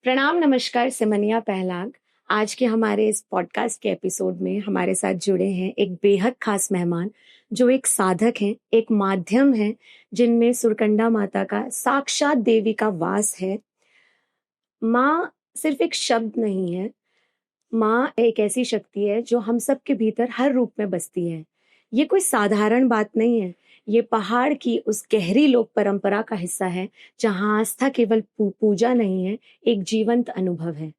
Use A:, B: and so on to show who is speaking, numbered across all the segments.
A: प्रणाम, नमस्कार, सिमनिया पहलाग। आज के हमारे इस पॉडकास्ट के एपिसोड में हमारे साथ जुड़े हैं एक बेहद खास मेहमान, जो एक साधक हैं, एक माध्यम हैं, जिनमें सुरकंडा माता का साक्षात देवी का वास है। माँ सिर्फ एक शब्द नहीं है, माँ एक ऐसी शक्ति है जो हम सब के भीतर हर रूप में बसती है। ये कोई साधारण बात नहीं है, ये पहाड़ की उस गहरी लोक परंपरा का हिस्सा है, जहाँ आस्था केवल पूजा नहीं है, एक जीवंत अनुभव है।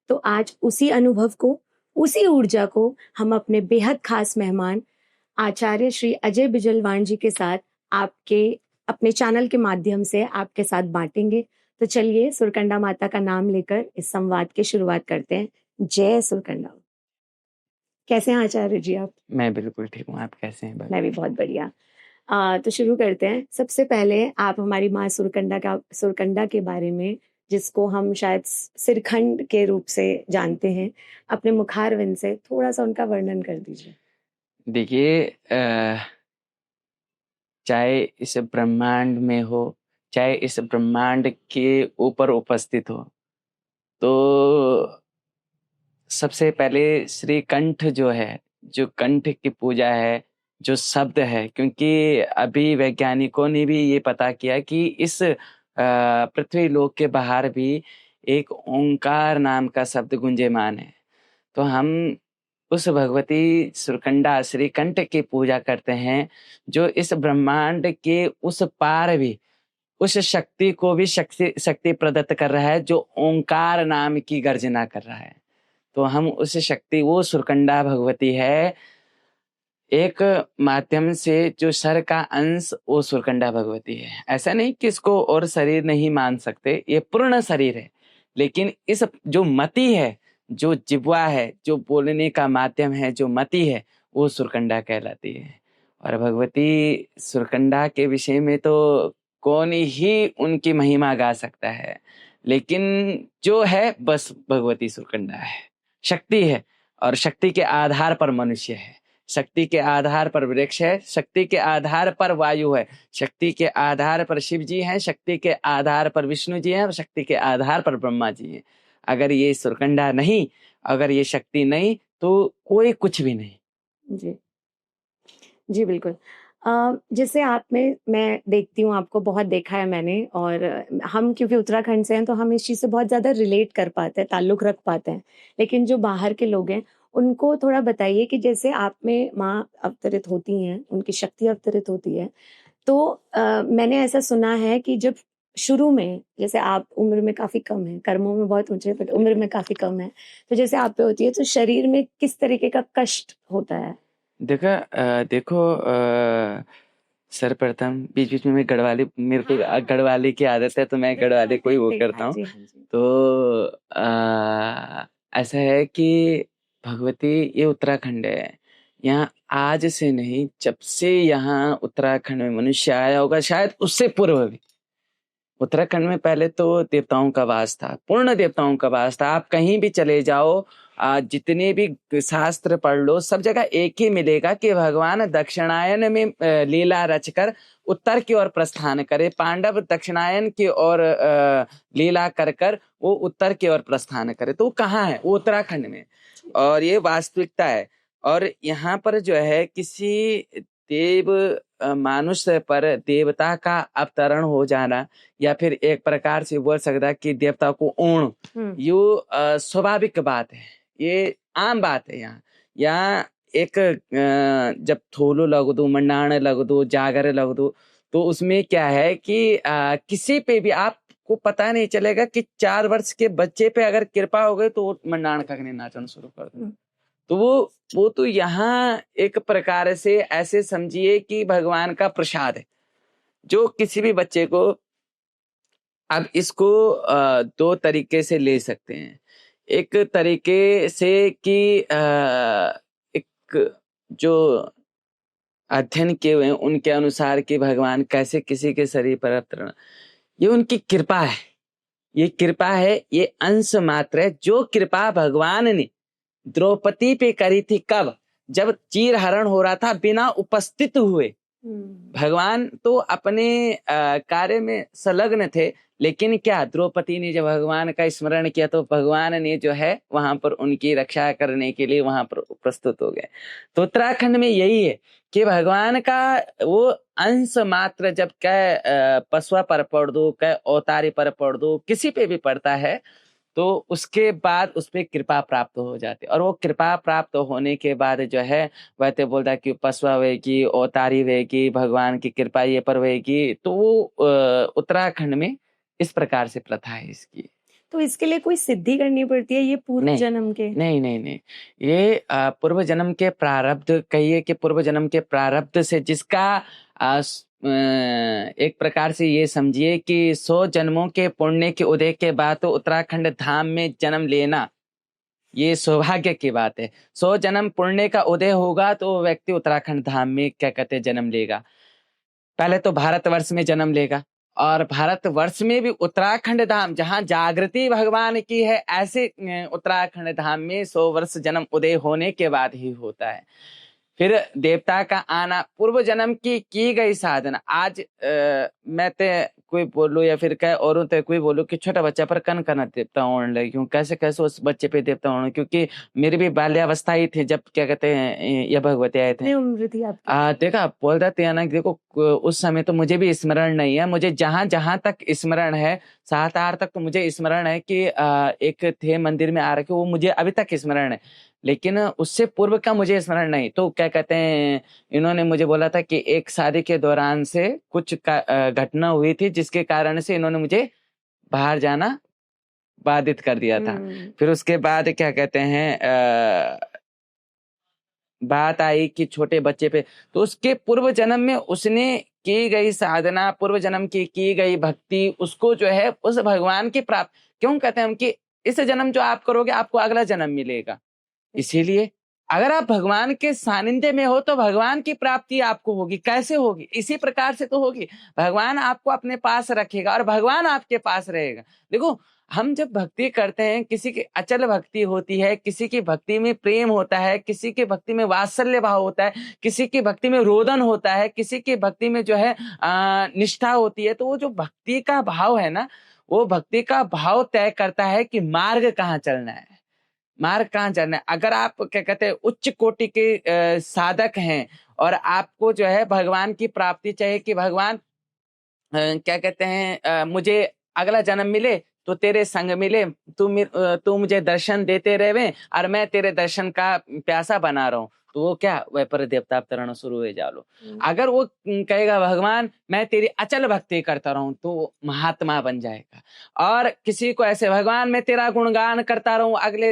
A: तो आज उसी अनुभव को, उसी ऊर्जा को हम अपने बेहद खास मेहमान आचार्य श्री अजय बिजलवाण जी के साथ आपके अपने चैनल के माध्यम से आपके साथ बांटेंगे। तो चलिए सुरकंडा माता का नाम लेकर इस संवाद की शुरुआत करते हैं। जय सुरकंडा। कैसे हैं आचार्य जी आप?
B: मैं बिल्कुल ठीक हूँ। आप कैसे हैं?
A: मैं भी बहुत बढ़िया। तो शुरू करते हैं। सबसे पहले आप हमारी माँ सुरकंडा के बारे में, जिसको हम शायद सिरखंड के रूप से जानते हैं, अपने मुखारविंद से थोड़ा सा उनका वर्णन कर दीजिए।
B: देखिए, चाहे इस ब्रह्मांड में हो, चाहे इस ब्रह्मांड के ऊपर उपस्थित हो, तो सबसे पहले श्री कंठ जो है, जो कंठ की पूजा है, जो शब्द है, क्योंकि अभी वैज्ञानिकों ने भी ये पता किया कि इस पृथ्वी लोक के बाहर भी एक ओंकार नाम का शब्द गुंजयमान है। तो हम उस भगवती सुरकंडा श्री कंठ की पूजा करते हैं, जो इस ब्रह्मांड के उस पार भी उस शक्ति को भी शक्ति प्रदत्त कर रहा है, जो ओंकार नाम की गर्जना कर रहा है। तो हम उस शक्ति, वो सुरकंडा भगवती है, एक माध्यम से जो सर का अंश, वो सुरकंडा भगवती है। ऐसा नहीं कि इसको और शरीर नहीं मान सकते, ये पूर्ण शरीर है, लेकिन इस जो मति है, जो जिह्वा है, जो बोलने का माध्यम है, जो मति है, वो सुरकंडा कहलाती है। और भगवती सुरकंडा के विषय में तो कौन ही उनकी महिमा गा सकता है, लेकिन जो है बस भगवती सुरकंडा है। शक्ति है, और शक्ति के आधार पर मनुष्य है, शक्ति के आधार पर वृक्ष है, शक्ति के आधार पर वायु है, शक्ति के आधार पर शिव जी हैं, शक्ति के आधार पर विष्णु जी हैं, और शक्ति के आधार पर ब्रह्मा जी हैं। अगर ये सुरकंडा नहीं, अगर ये शक्ति नहीं, तो कोई कुछ भी नहीं।
A: जी जी बिल्कुल। जैसे आप में मैं देखती हूँ, आपको बहुत देखा है मैंने, और हम क्योंकि उत्तराखंड से हैं तो हम इस चीज़ से बहुत ज़्यादा रिलेट कर पाते हैं, ताल्लुक़ रख पाते हैं। लेकिन जो बाहर के लोग हैं, उनको थोड़ा बताइए कि जैसे आप में माँ अवतरित होती हैं, उनकी शक्ति अवतरित होती है, तो मैंने ऐसा सुना है कि जब शुरू में, जैसे आप उम्र में काफ़ी कम हैं, कर्मों में बहुत ऊँचे बट उम्र में काफ़ी कम हैं, तो जैसे आप पे होती है तो शरीर में किस तरीके का कष्ट होता है?
B: देखो, सर्वप्रथम बीच-बीच में मैं गढ़वाली, मेरे को गढ़वाली की आदत है, तो मैं गढ़वाली को ही वो करता हूँ।
A: हाँ जी।
B: तो ऐसा है कि भगवती ये उत्तराखंड है। यहाँ आज से नहीं, जब से यहाँ उत्तराखंड में मनुष्य आया होगा, शायद उससे पूर्व भी उत्तराखंड में पहले तो देवताओं का वास था, पूर्ण देवताओं का वास था। आप कहीं भी चले जाओ, जितने भी शास्त्र पढ़ लो, सब जगह एक ही मिलेगा कि भगवान दक्षिणायन में लीला रचकर उत्तर की ओर प्रस्थान करे। पांडव दक्षिणायन की ओर लीला कर कर वो उत्तर की ओर प्रस्थान करे। तो वो कहाँ है? वो उत्तराखंड में। और ये वास्तविकता है। और यहाँ पर जो है, किसी देव मानुष पर देवता का अवतरण हो जाना, या फिर एक प्रकार से बोल सकता कि देवता को ओण, यो स्वाभाविक बात है, ये आम बात है। यहाँ एक जब थोलो लग दो, मंडाण लग दो, जागर लग दो, तो उसमें क्या है कि किसी पे भी आपको पता नहीं चलेगा कि 4 वर्ष के बच्चे पे अगर कृपा हो गई तो वो मंडाण खगने नाचना शुरू कर दो। तो वो तो यहाँ एक प्रकार से ऐसे समझिए कि भगवान का प्रसाद है, जो किसी भी बच्चे को, अब इसको 2 तरीके से ले सकते हैं। एक तरीके से कि एक जो अध्ययन किए हुए हैं उनके अनुसार कि भगवान कैसे किसी के शरीर पर अवतरण, ये उनकी कृपा है। ये कृपा है, ये अंश मात्र है। जो कृपा भगवान ने द्रौपदी पे करी थी, कब? जब चीर हरण हो रहा था बिना उपस्थित हुए, भगवान तो अपने कार्य में संलग्न थे, लेकिन क्या द्रौपदी ने जब भगवान का स्मरण किया तो भगवान ने जो है वहां पर उनकी रक्षा करने के लिए वहां पर प्रस्तुत हो गए। तो उत्तराखंड में यही है कि भगवान का वो अंश मात्र जब कह पशुआ पर पढ़ दो, कह अवतारी पर पढ़ दो, किसी पे भी पड़ता है तो उसके बाद उस पर कृपा प्राप्त हो जाती है। और वो कृपा प्राप्त होने के बाद जो है वह तो बोलता है कि पशुआ वेगी, अवतारी वेगी, भगवान की कृपा ये पर वेगी। तो वो उत्तराखंड में इस प्रकार से प्रथा है इसकी।
A: तो इसके लिए कोई सिद्धि करनी पड़ती है, ये पूर्व
B: नहीं
A: जन्म के?
B: नहीं नहीं नहीं, ये पूर्व जन्म के प्रारब्ध, कहिए कि पूर्व जन्म के प्रारब्ध से जिसका एक प्रकार से ये समझिए कि 100 जन्मों के पुण्य के उदय के बाद तो उत्तराखंड धाम में जन्म लेना ये सौभाग्य की बात है। 100 जन्म पुण्य का उदय होगा तो व्यक्ति उत्तराखंड धाम में क्या कहते हैं जन्म लेगा। पहले तो भारतवर्ष में जन्म लेगा, और भारतवर्ष में भी उत्तराखंड धाम जहां जागृति भगवान की है, ऐसे उत्तराखंड धाम में 100 वर्ष जन्म उदय होने के बाद ही होता है। फिर देवता का आना, पूर्व जन्म की गई साधना। आज मैं ते कोई बोलूं या फिर कह और ते कोई बोलूं कि छोटा बच्चा पर कन करना देवता होने लगे, क्यों कैसे कैसे उस बच्चे पे देवता होने, क्योंकि मेरी भी बाल्यावस्था ही थी जब क्या कहते हैं ये भगवती आए थे।
A: उम्र थी आपकी?
B: देखा बोल रहे थे ना, देखो उस समय तो मुझे भी स्मरण नहीं है, मुझे जहां जहां तक स्मरण है 7 8 तक तो मुझे स्मरण है कि एक थे मंदिर में आ रखे, वो मुझे अभी तक स्मरण है। लेकिन उससे पूर्व का मुझे स्मरण नहीं। तो क्या कहते हैं इन्होंने मुझे बोला था कि एक शादी के दौरान से कुछ घटना हुई थी जिसके कारण से इन्होंने मुझे बाहर जाना बाधित कर दिया था। फिर उसके बाद क्या कहते हैं बात आई कि छोटे बच्चे पे, तो उसके पूर्व जन्म में उसने की गई साधना, पूर्व जन्म की गई भक्ति, उसको जो है उस भगवान की प्राप्त, क्यों कहते हैं हम कि इस जन्म जो आप करोगे आपको अगला जन्म मिलेगा। इसीलिए अगर आप भगवान के सानिध्य में हो तो भगवान की प्राप्ति आपको होगी। कैसे होगी? इसी प्रकार से तो होगी, भगवान आपको अपने पास रखेगा और भगवान आपके पास रहेगा। देखो हम जब भक्ति करते हैं, किसी की अचल भक्ति होती है, किसी की भक्ति में प्रेम होता है, किसी की भक्ति में वात्सल्य भाव होता है, किसी की भक्ति में रोदन होता है, किसी की भक्ति में जो है निष्ठा होती है, तो वो जो भक्ति का भाव है ना, वो भक्ति का भाव तय करता है कि मार्ग कहाँ चलना है, मार्ग कहाँ चलना है। अगर आप क्या कहते हैं उच्च कोटि के साधक हैं और आपको जो है भगवान की प्राप्ति चाहिए कि भगवान क्या कहते हैं मुझे अगला जन्म मिले तो तेरे संग मिले, तू मुझे दर्शन देते रहे और मैं तेरे दर्शन का प्यासा बना रहा हूँ, तो वो क्या वह पर देवता अवतरण शुरू हो जालो। अगर वो कहेगा भगवान मैं तेरी अचल भक्ति करता रहूं तो वो महात्मा बन जाएगा। और किसी को ऐसे भगवान मैं तेरा गुणगान करता रहूं, अगले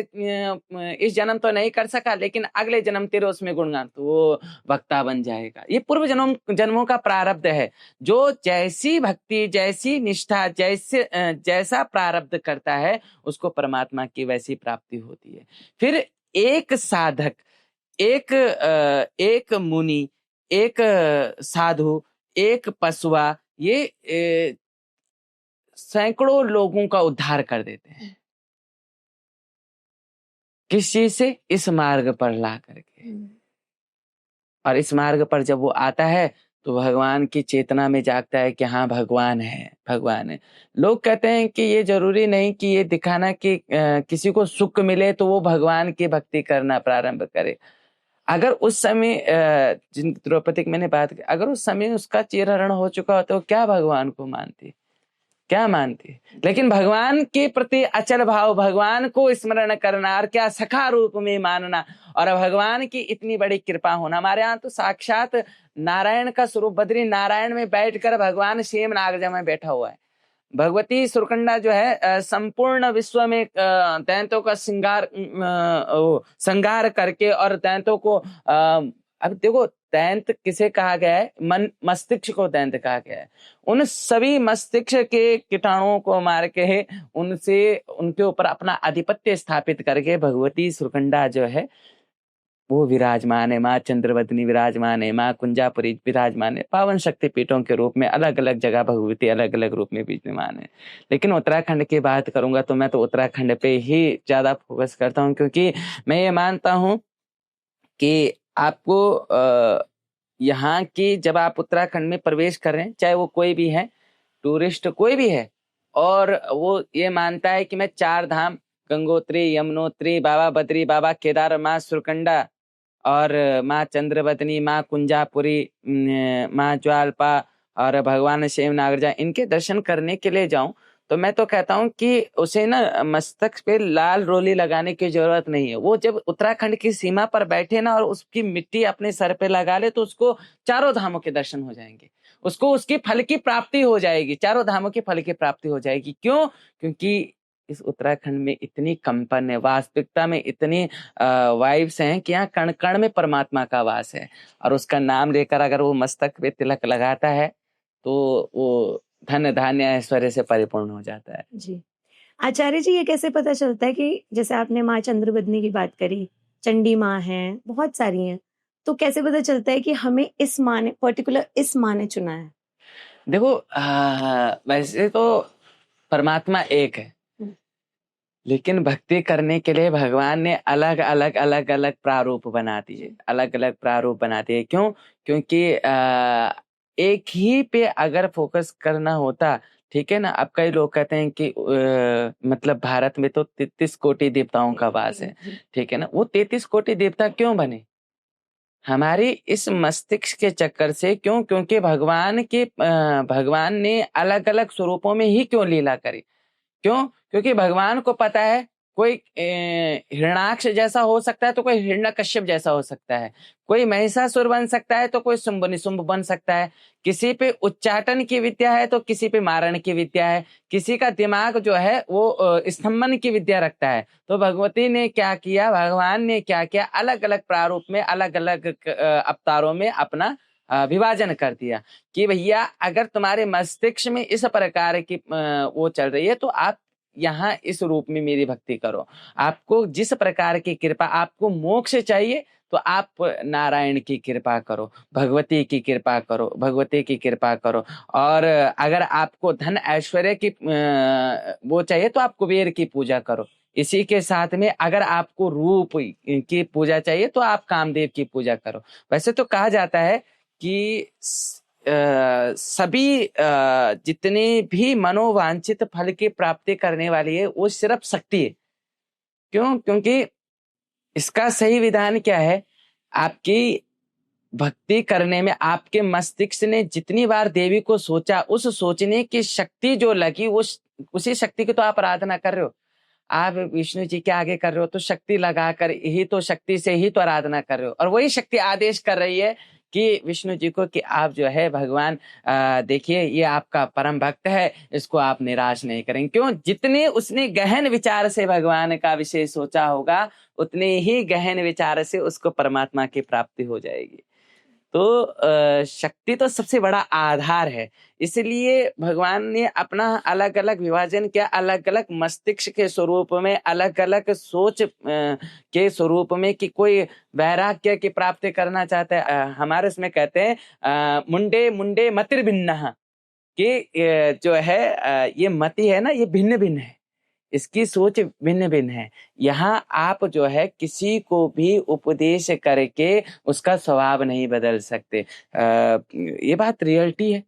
B: इस जन्म तो नहीं कर सका लेकिन अगले जन्म तेरे उसमें गुणगान, तो वो वक्ता बन जाएगा। ये पूर्व जन्मों का प्रारब्ध है। जो जैसी भक्ति, जैसी निष्ठा, जैसा प्रारब्ध करता है उसको परमात्मा की वैसी प्राप्ति होती है। फिर एक साधक, एक मुनि, एक साधु, एक पशुआ, ये सैकड़ों लोगों का उद्धार कर देते हैं। किस चीज से? इस मार्ग पर ला करके। और इस मार्ग पर जब वो आता है तो भगवान की चेतना में जागता है कि हाँ भगवान है, भगवान है। लोग कहते हैं कि ये जरूरी नहीं कि ये दिखाना कि किसी को सुख मिले तो वो भगवान की भक्ति करना प्रारंभ करे। अगर उस समय जिन द्रौपदी की मैंने बात की, अगर उस समय उसका चीरहरण हो चुका हो तो क्या भगवान को मानती, क्या मानती? लेकिन भगवान के प्रति अचल भाव, भगवान को स्मरण करना और क्या सखा रूप में मानना और भगवान की इतनी बड़ी कृपा होना। हमारे यहाँ तो साक्षात नारायण का स्वरूप बद्री नारायण में बैठकर भगवान शेम नागजा में बैठा हुआ है। भगवती सुरकंडा जो है संपूर्ण विश्व में दैंतों का श्रृंगार करके और दैंतों को अब देखो दैंत किसे कहा गया है? मस्तिष्क को दैंत कहा गया है। उन सभी मस्तिष्क के कीटाणुओं को मार के उनसे उनके ऊपर अपना आधिपत्य स्थापित करके भगवती सुरकंडा जो है वो विराजमान है। माँ चंद्रवदनी विराजमान है, माँ कुंजापुरी विराजमान है। पावन शक्ति पीठों के रूप में अलग अलग जगह भगवती अलग अलग रूप में विद्यमान है। लेकिन उत्तराखंड की बात करूंगा तो मैं तो उत्तराखंड पे ही ज्यादा फोकस करता हूँ, क्योंकि मैं ये मानता हूँ कि आपको यहाँ की जब आप उत्तराखंड में प्रवेश कर रहे हैं, चाहे वो कोई भी है, टूरिस्ट कोई भी है, और वो ये मानता है कि मैं 4 धाम गंगोत्री, यमुनोत्री, बाबा बद्री, बाबा केदार, माँ सुरकंडा और माँ चंद्रवदनी, माँ कुंजापुरी, माँ ज्वालपा और भगवान शिव नागरजा, इनके दर्शन करने के लिए जाऊं, तो मैं तो कहता हूं कि उसे ना मस्तक पे लाल रोली लगाने की जरूरत नहीं है। वो जब उत्तराखंड की सीमा पर बैठे ना और उसकी मिट्टी अपने सर पे लगा ले, तो उसको चारों धामों के दर्शन हो जाएंगे, उसको उसकी फल की प्राप्ति हो जाएगी, चारों धामों की फल की प्राप्ति हो जाएगी। क्यों? क्योंकि इस उत्तराखंड में इतनी कंपन है, वास्तविकता में इतनी वाइब्स हैं कि यहाँ कण कण में परमात्मा का वास है। और उसका नाम लेकर अगर वो मस्तक पे तिलक लगाता है तो वो धन धान्य ऐश्वर्य से परिपूर्ण हो जाता है।
A: जी आचार्य जी, ये कैसे पता चलता है कि जैसे आपने माँ चंद्रवदनी की बात करी, चंडी माँ है, बहुत सारी हैं, तो कैसे पता चलता है कि हमें इस माँ ने पर्टिकुलर इस माँ ने चुना है?
B: देखो वैसे तो परमात्मा एक है, लेकिन भक्ति करने के लिए भगवान ने अलग अलग प्रारूप बना दिए, अलग अलग प्रारूप बना दिए। क्यों? क्योंकि एक ही पे अगर फोकस करना होता, ठीक है ना। अब कई लोग कहते हैं कि मतलब भारत में तो 33 कोटि देवताओं का वास है, ठीक है ना। वो 33 कोटि देवता क्यों बने? हमारी इस मस्तिष्क के चक्कर से। क्यों? क्योंकि भगवान ने अलग अलग स्वरूपों में ही क्यों लीला करी? क्यों? क्योंकि भगवान को पता है कोई हिरण्याक्ष जैसा हो सकता है तो कोई हिरण्यकश्यप जैसा हो सकता है, कोई महिषासुर बन सकता है तो कोई शुंभ निशुंभ बन सकता है, किसी पे उच्चाटन की विद्या है तो किसी पे मारण की विद्या है, किसी का दिमाग जो है वो स्तंभन की विद्या रखता है। तो भगवती ने क्या किया, भगवान ने क्या किया, अलग अलग प्रारूप में अलग अलग अवतारों में अपना विभाजन कर दिया कि भैया अगर तुम्हारे मस्तिष्क में इस प्रकार की वो चल रही है तो आप यहाँ इस रूप में मेरी भक्ति करो। आपको जिस प्रकार की कृपा, आपको मोक्ष चाहिए तो आप नारायण की कृपा करो, भगवती की कृपा करो, भगवती की कृपा करो। और अगर आपको धन ऐश्वर्य की वो चाहिए तो आप कुबेर की पूजा करो। इसी के साथ में अगर आपको रूप की पूजा चाहिए तो आप कामदेव की पूजा करो। वैसे तो कहा जाता है कि सभी जितने भी मनोवांछित फल की प्राप्ति करने वाली है वो सिर्फ शक्ति है। क्यों? क्योंकि इसका सही विधान क्या है, आपकी भक्ति करने में आपके मस्तिष्क ने जितनी बार देवी को सोचा, उस सोचने की शक्ति जो लगी उसी शक्ति की तो आप आराधना कर रहे हो। आप विष्णु जी के आगे कर रहे हो तो शक्ति लगाकर ही तो, शक्ति से ही तो आराधना कर रहे हो। और वही शक्ति आदेश कर रही है कि विष्णु जी को कि आप जो है भगवान देखिए ये आपका परम भक्त है, इसको आप निराश नहीं करेंगे। क्यों? जितने उसने गहन विचार से भगवान का विषय सोचा होगा, उतने ही गहन विचार से उसको परमात्मा की प्राप्ति हो जाएगी। तो शक्ति तो सबसे बड़ा आधार है। इसलिए भगवान ने अपना अलग अलग विभाजन किया, अलग अलग मस्तिष्क के स्वरूप में, अलग अलग सोच के स्वरूप में कि कोई वैराग्य की प्राप्ति करना चाहता है। हमारे इसमें कहते हैं मुंडे मुंडे मतिर्भिन्नः, कि जो है ये मति है ना, ये भिन्न भिन्न है, इसकी सोच भिन्न भिन्न है। यहाँ आप जो है किसी को भी उपदेश करके उसका स्वभाव नहीं बदल सकते। ये बात रियलिटी है।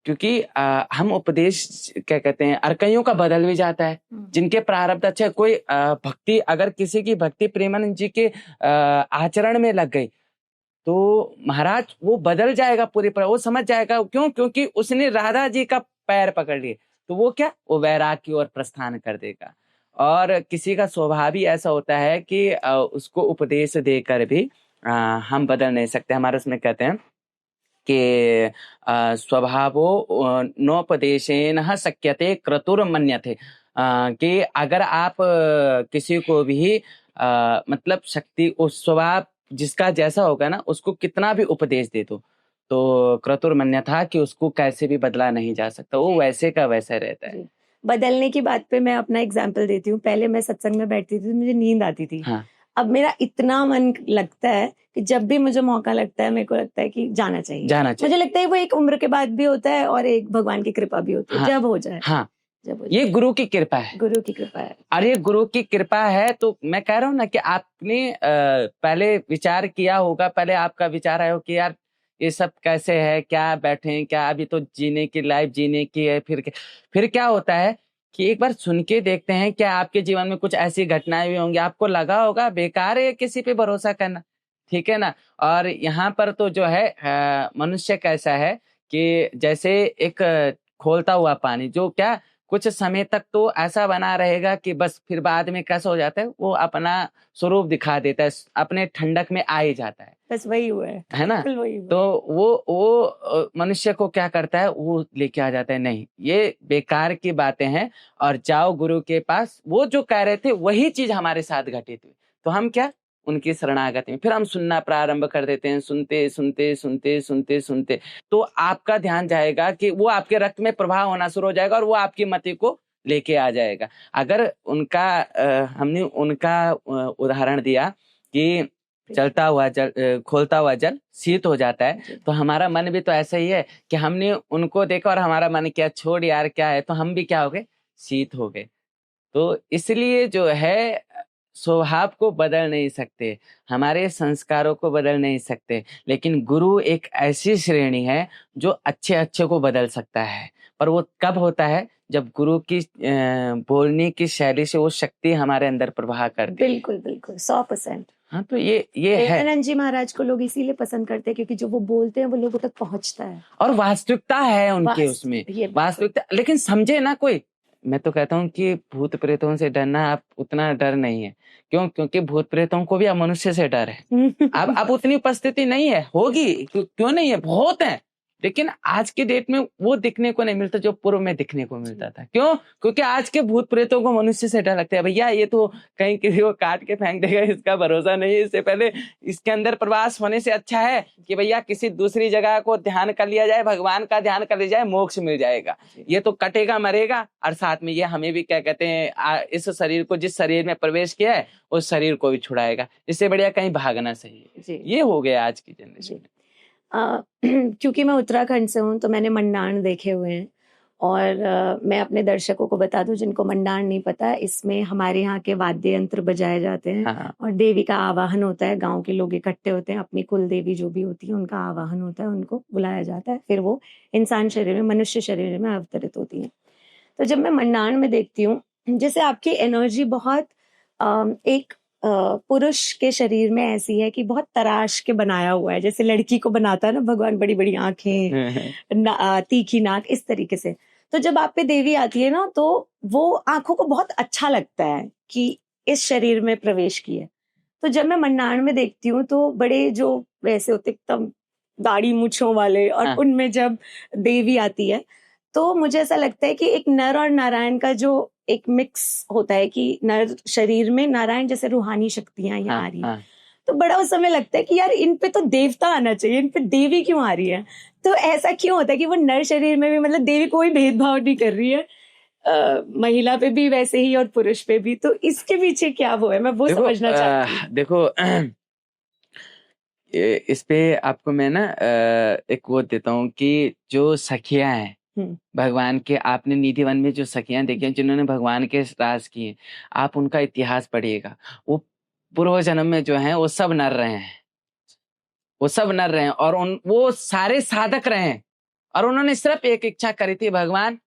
B: क्योंकि हम उपदेश क्या कहते हैं, अर्कइयों का बदल भी जाता है, जिनके प्रारब्ध अच्छे। कोई भक्ति, अगर किसी की भक्ति प्रेमानंद जी के आचरण में लग गई तो महाराज वो बदल जाएगा पूरी तरह, वो समझ जाएगा। क्यों? क्योंकि उसने राधा जी का पैर पकड़ लिए, तो वो क्या, वो वैराग की ओर प्रस्थान कर देगा। और किसी का स्वभाव ही ऐसा होता है कि उसको उपदेश देकर भी हम बदल नहीं सकते। हमारे उसमें कहते हैं कि स्वभावो नोपदेशेन शक्यते क्रतुर मन्यते, कि अगर आप किसी को भी मतलब शक्ति, उस स्वभाव जिसका जैसा होगा ना, उसको कितना भी उपदेश दे दो तो क्रतुर मन्यथा, कि उसको कैसे भी बदला नहीं जा सकता, वो वैसे का वैसा रहता है।
A: बदलने की बात पे मैं अपना एग्जाम्पल देती हूँ। पहले मैं सत्संग में बैठती थी, मुझे नींद आती थी।
B: हाँ।
A: अब मेरा इतना मन लगता है कि जब भी मुझे मौका लगता है, मेरे को लगता है कि जाना चाहिए।
B: मुझे लगता
A: है वो एक उम्र के बाद भी होता है और एक भगवान की कृपा भी होती है।
B: हाँ,
A: जब हो जाए।
B: हाँ, ये गुरु की कृपा है,
A: गुरु की कृपा है।
B: और ये गुरु की कृपा है। तो मैं कह रहा हूँ ना कि आपने पहले विचार किया होगा, पहले आपका विचार आया हो कि यार ये सब कैसे है, क्या बैठे, क्या अभी तो जीने की, लाइफ जीने की है। फिर क्या होता है कि एक बार सुन के देखते हैं, क्या आपके जीवन में कुछ ऐसी घटनाएं भी होंगी, आपको लगा होगा बेकार है किसी पे भरोसा करना, ठीक है ना। और यहाँ पर तो जो है मनुष्य कैसा है कि जैसे एक खोलता हुआ पानी, जो क्या कुछ समय तक तो ऐसा बना रहेगा कि बस फिर बाद में कैसा हो जाता है, वो अपना स्वरूप दिखा देता है, अपने ठंडक में आ ही जाता है।
A: बस वही हुआ
B: है ना।
A: वही हुआ।
B: तो वो मनुष्य को क्या करता है, वो लेके आ जाता है, नहीं ये बेकार की बातें हैं, और जाओ गुरु के पास। वो जो कह रहे थे वही चीज हमारे साथ घटित हुई, तो हम क्या उनकी शरणागति में फिर हम सुनना प्रारंभ कर देते हैं, सुनते सुनते सुनते सुनते सुनते, तो आपका ध्यान जाएगा कि वो आपके रक्त में प्रवाह होना शुरू हो जाएगा, और वो आपकी मति को लेके आ जाएगा। अगर उनका हमने उनका उदाहरण दिया कि चलता हुआ जल, खोलता हुआ जल शीत हो जाता है, तो हमारा मन भी तो ऐसा ही है कि हमने उनको देखा और हमारा मन क्या, छोड़ यार क्या है, तो हम भी क्या हो गए, शीत हो गए। तो इसलिए जो है स्वभाव को बदल नहीं सकते, हमारे संस्कारों को बदल नहीं सकते, लेकिन गुरु एक ऐसी श्रेणी है जो अच्छे अच्छे को बदल सकता है। पर वो कब होता है, जब गुरु की बोलने की शैली से वो शक्ति हमारे अंदर प्रवाह करती है।
A: बिल्कुल बिल्कुल 100%।
B: हाँ, तो ये है।
A: दयानंद जी महाराज को लोग इसीलिए पसंद करते हैं क्योंकि जो वो बोलते हैं वो लोगों तक पहुंचता है,
B: और वास्तविकता है उनके उसमें, वास्तविकता। लेकिन समझे ना कोई, मैं तो कहता हूँ कि भूत प्रेतों से डरना आप उतना डर नहीं है। क्यों? क्योंकि भूत प्रेतों को भी अब मनुष्य से डर है। अब उतनी उपस्थिति नहीं है, होगी क्यों नहीं है, बहुत है, लेकिन आज के डेट में वो दिखने को नहीं मिलता जो पूर्व में दिखने को मिलता था। क्यों? क्योंकि आज के भूत प्रेतों को मनुष्य से डर लगता है। भैया ये तो कहीं किसी को काट के फेंक देगा, इसका भरोसा नहीं है, इससे पहले इसके अंदर प्रवास होने से अच्छा है कि भैया किसी दूसरी जगह को ध्यान कर लिया जाए, भगवान का ध्यान कर लिया जाए, मोक्ष मिल जाएगा। ये तो कटेगा मरेगा, और साथ में ये हमें भी क्या कहते हैं, इस शरीर को, जिस शरीर में प्रवेश किया है उस शरीर को भी छुड़ाएगा, इससे बढ़िया कहीं भागना सही है। ये हो गया आज की जनरेशन।
A: क्योंकि मैं उत्तराखंड से हूँ तो मैंने मंडाण देखे हुए हैं, और मैं अपने दर्शकों को बता दूं जिनको मंडाण नहीं पता, इसमें हमारे यहाँ के वाद्य यंत्र बजाए जाते हैं।
B: हाँ।
A: और देवी का आवाहन होता है, गांव के लोग इकट्ठे होते हैं, अपनी कुल देवी जो भी होती है उनका आवाहन होता है, उनको बुलाया जाता है, फिर वो इंसान शरीर में, मनुष्य शरीर में अवतरित होती है। तो जब मैं मंडाण में देखती हूँ, जैसे आपकी एनर्जी बहुत एक पुरुष के शरीर में ऐसी है कि बहुत तराश के बनाया हुआ है, जैसे लड़की को बनाता है ना भगवान, बड़ी बड़ी आंखें, तीखी नाक, इस तरीके से। तो जब आप पे देवी आती है ना, तो वो आंखों को बहुत अच्छा लगता है कि इस शरीर में प्रवेश किया। तो जब मैं मंडाण में देखती हूँ तो बड़े जो वैसे होते एकदम दाढ़ी मूंछों वाले, और उनमें जब देवी आती है तो मुझे ऐसा लगता है कि एक नर और नारायण का जो एक मिक्स होता है कि नर शरीर में नारायण जैसे रूहानी शक्तियां यहाँ आ रही है। तो बड़ा उस समय लगता है कि यार इन पे तो देवता आना चाहिए, इन पे देवी क्यों आ रही है। तो ऐसा क्यों होता है कि वो नर शरीर में भी, मतलब देवी कोई भेदभाव नहीं कर रही है, महिला पे भी वैसे ही और पुरुष पे भी। तो इसके पीछे क्या वो है, मैं वो समझना चाहती हूँ।
B: देखो इस पे आपको मैं ना एक वो देता हूँ कि जो सखियां हैं भगवान के, आपने निधि वन में जो सखियां देखी हैं जिन्होंने भगवान के राज किए, आप उनका इतिहास पढ़िएगा, वो पूर्व जन्म में जो है वो सब नर रहे हैं, वो सब नर रहे हैं, और वो सारे साधक रहे हैं, और उन्होंने सिर्फ एक इच्छा करी थी, भगवान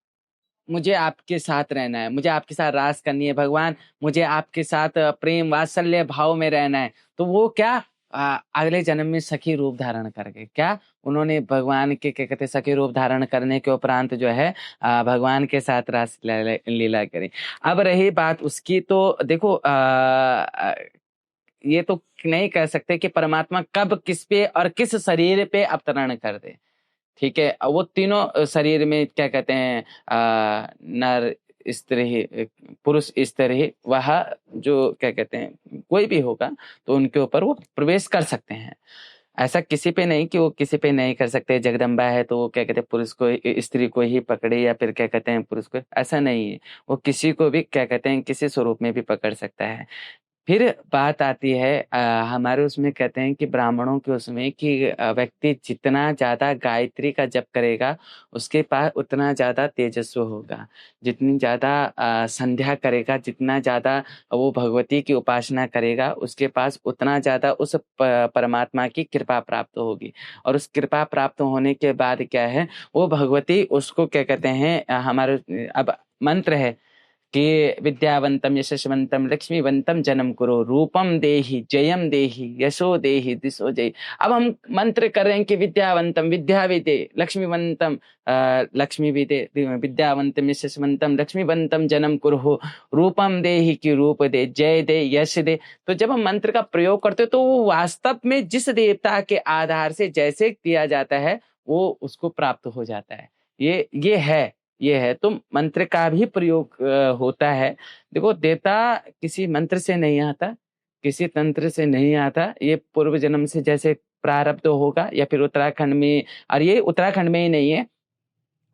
B: मुझे आपके साथ रहना है, मुझे आपके साथ राज करनी है, भगवान मुझे आपके साथ प्रेम वात्सल्य भाव में रहना है। तो वो क्या अगले जन्म में सखी रूप धारण कर गए। क्या उन्होंने भगवान के क्या कहते सखी रूप धारण करने के उपरांत जो है भगवान के साथ रास लीला करी। अब रही बात उसकी, तो देखो ये तो नहीं कह सकते कि परमात्मा कब किस पे और किस शरीर पे अवतरण कर दे, ठीक है। वो तीनों शरीर में क्या कहते हैं नर स्त्री पुरुष स्त्री, वह जो क्या कहते हैं कोई भी होगा तो उनके ऊपर वो प्रवेश कर सकते हैं। ऐसा किसी पे नहीं कि वो किसी पे नहीं कर सकते। जगदम्बा है तो वो क्या कहते हैं पुरुष को, स्त्री को ही पकड़े, या फिर क्या कहते हैं पुरुष को, ऐसा नहीं है। वो किसी को भी क्या कहते हैं किसी स्वरूप में भी पकड़ सकता है। फिर बात आती है हमारे उसमें कहते हैं कि ब्राह्मणों के उसमें कि व्यक्ति जितना ज्यादा गायत्री का जप करेगा उसके पास उतना ज्यादा तेजस्व होगा। जितनी ज्यादा संध्या करेगा, जितना ज्यादा वो भगवती की उपासना करेगा, उसके पास उतना ज्यादा उस परमात्मा की कृपा प्राप्त होगी। और उस कृपा प्राप्त होने के बाद क्या है, वो भगवती उसको क्या कहते हैं, हमारे अब मंत्र है कि विद्यावंतम यशस्वंतम लक्ष्मीवंतम जन्म करो, रूपम देहि जयम देहि यशो देहि दिशो जय। अब हम मंत्र कर रहे हैं कि विद्यावंतम विद्या भी दे, लक्ष्मीवंतम लक्ष्मी भी दे, विद्यावंतम यशस्वंतम लक्ष्मीवंतम जन्म करो, रूपम देहि की रूप दे, जय दे, यश दे। तो जब हम मंत्र का प्रयोग करते हो तो वो वास्तव में जिस देवता के आधार से जैसे किया जाता है वो उसको प्राप्त हो जाता है। ये है तो मंत्र का भी प्रयोग होता है। देखो, देवता किसी मंत्र से नहीं आता, किसी तंत्र से नहीं आता, ये पूर्व जन्म से जैसे प्रारब्ध होगा। या फिर उत्तराखंड में, और ये उत्तराखंड में ही नहीं है,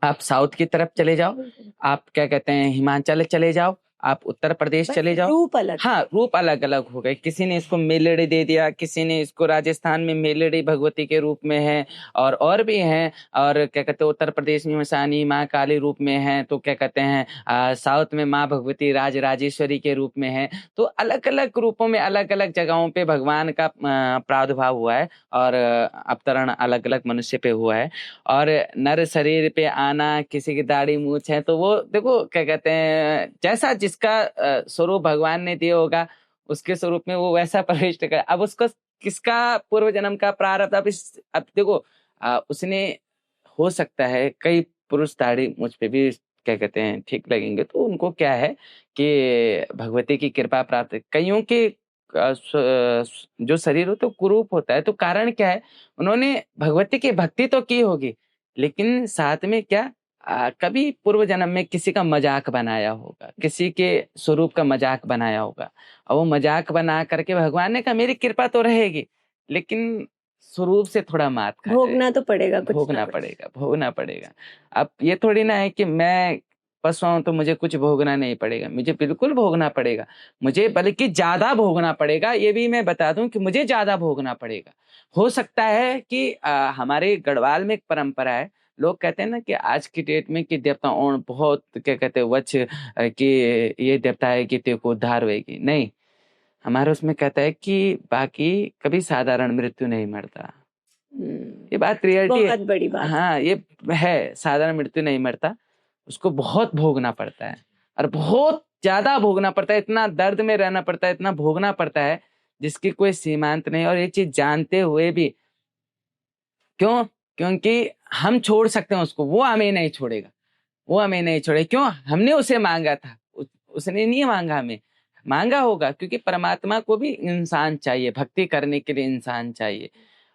B: आप साउथ की तरफ चले जाओ, आप क्या कहते हैं हिमाचल चले जाओ, आप उत्तर प्रदेश चले जाओ,
A: रूप अलग,
B: हाँ रूप अलग अलग हो गए। किसी ने इसको मेलड़ी दे दिया, किसी ने इसको राजस्थान में मेलड़ी भगवती के रूप में है, और भी हैं। और क्या कहते हैं उत्तर प्रदेश में मसानी माँ काली रूप में है, तो क्या कहते हैं साउथ में माँ भगवती राजेश्वरी के रूप में है। तो अलग अलग रूपों में अलग अलग जगहों पे भगवान का प्रादुर्भाव हुआ है, और अवतरण अलग अलग मनुष्य पे हुआ है। और नर शरीर पे आना, किसी की दाढ़ी मूछ है, तो वो देखो क्या कहते हैं जैसा जिसका स्वरूप भगवान ने दिया होगा उसके स्वरूप में वो वैसा प्रविष्ट कर। अब उसको किसका पूर्व जन्म का प्रारब्ध, अब देखो उसने, हो सकता है कई पुरुष दाढ़ी मुझ पे भी क्या कहते हैं ठीक लगेंगे, तो उनको क्या है कि भगवती की कृपा प्राप्त। कईयों के जो शरीर होता है कुरूप होता है, तो कारण क्या है, उन्होंने भगवती की भक्ति तो की होगी, लेकिन साथ में क्या कभी पूर्व जन्म में किसी का मजाक बनाया होगा, किसी के स्वरूप का मजाक बनाया होगा, और वो मजाक बना करके भगवान ने कहा मेरी कृपा तो रहेगी, लेकिन स्वरूप से थोड़ा मात खा
A: भोगना तो पड़ेगा,
B: भोगना पड़ेगा। अब ये थोड़ी ना है कि मैं पशु हूं तो मुझे कुछ भोगना नहीं पड़ेगा, मुझे बिल्कुल भोगना पड़ेगा, मुझे बल्कि ज्यादा भोगना पड़ेगा। ये भी मैं बता दूं कि मुझे ज्यादा भोगना पड़ेगा। हो सकता है कि हमारे गढ़वाल में एक परंपरा है, लोग कहते हैं ना कि आज की डेट में कि देवता और बहुत क्या कहते हैं वच कि ये देवता है कि तेरे को उद्धार होगी। नहीं, हमारे उसमें कहता है कि बाकी कभी साधारण मृत्यु नहीं मरता। ये बात रियलिटी
A: बहुत बड़ी बात।
B: हाँ, ये है, साधारण मृत्यु नहीं मरता, उसको बहुत भोगना पड़ता है, और बहुत ज्यादा भोगना पड़ता है, इतना दर्द में रहना पड़ता है, इतना भोगना पड़ता है जिसकी कोई सीमांत नहीं। और ये चीज जानते हुए भी, क्यों? क्योंकि हम छोड़ सकते हैं उसको, वो हमें नहीं छोड़ेगा, वो हमें नहीं छोड़े। क्यों? हमने उसे मांगा था, उसने नहीं मांगा, हमें मांगा होगा, क्योंकि परमात्मा को भी इंसान चाहिए, भक्ति करने के लिए इंसान चाहिए।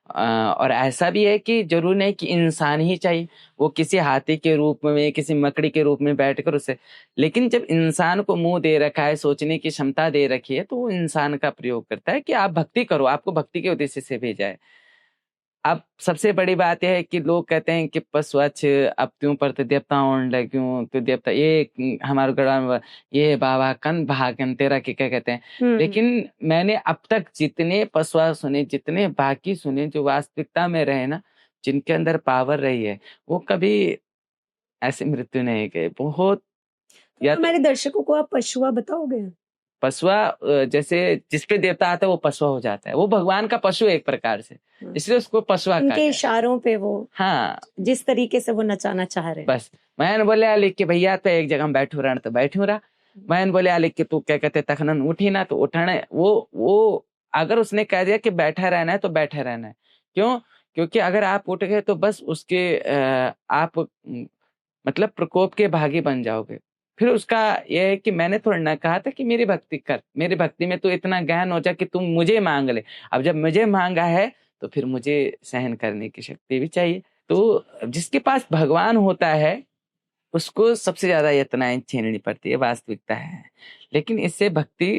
B: और ऐसा भी है कि जरूर नहीं कि इंसान ही चाहिए, वो किसी हाथी के रूप में, किसी मकड़ी के रूप में बैठकर उसे, लेकिन जब इंसान को मुंह दे रखा है, सोचने की क्षमता दे रखी है, तो वो इंसान का प्रयोग करता है कि आप भक्ति करो, आपको भक्ति के उद्देश्य से भेजा है। अब सबसे बड़ी बात यह है कि लोग कहते हैं कि पशुअच्छ अब त्यों पर तो देवता होने लग्यूं, तो देवता ये हमारे गढ़वा में ये बाबा कन भागन तेरा के क्या कहते हैं। लेकिन मैंने अब तक जितने पशुआ सुने, जितने बाकी सुने, जो वास्तविकता में रहे ना, जिनके अंदर पावर रही है, वो कभी ऐसे मृत्यु नहीं गए। बहुत
A: तो हमारे दर्शकों को आप पशुआ बताओगे?
B: पशुआ जैसे जिसपे देवता आता है वो पशुआ हो जाता है, वो भगवान का पशु है एक प्रकार से, इसलिए उसको पशुआ कहा
A: उनके इशारों पे वो,
B: हाँ,
A: जिस तरीके से वो नचाना चाह रहे हैं।
B: बस मैंने बोले लिख के भैया तो एक जगह बैठू रहा तो बैठू रहा, मैंने बोले लिख के तू क्या कहते तखनन उठी ना तो उठना। वो अगर उसने कह दिया कि बैठा रहना है तो बैठा रहना है। क्यों? क्योंकि अगर आप उठ गए तो बस उसके आप मतलब प्रकोप के भागी बन जाओगे। फिर उसका यह है कि मैंने थोड़ा ना कहा था कि मेरी भक्ति कर, मेरी भक्ति में तू इतना गहन हो जा कि तुम मुझे मांग ले। अब जब मुझे मांगा है तो फिर मुझे सहन करने की शक्ति भी चाहिए। तो जिसके पास भगवान होता है उसको सबसे ज्यादा यातनाएं झेलनी पड़ती है, वास्तविकता है। लेकिन इससे भक्ति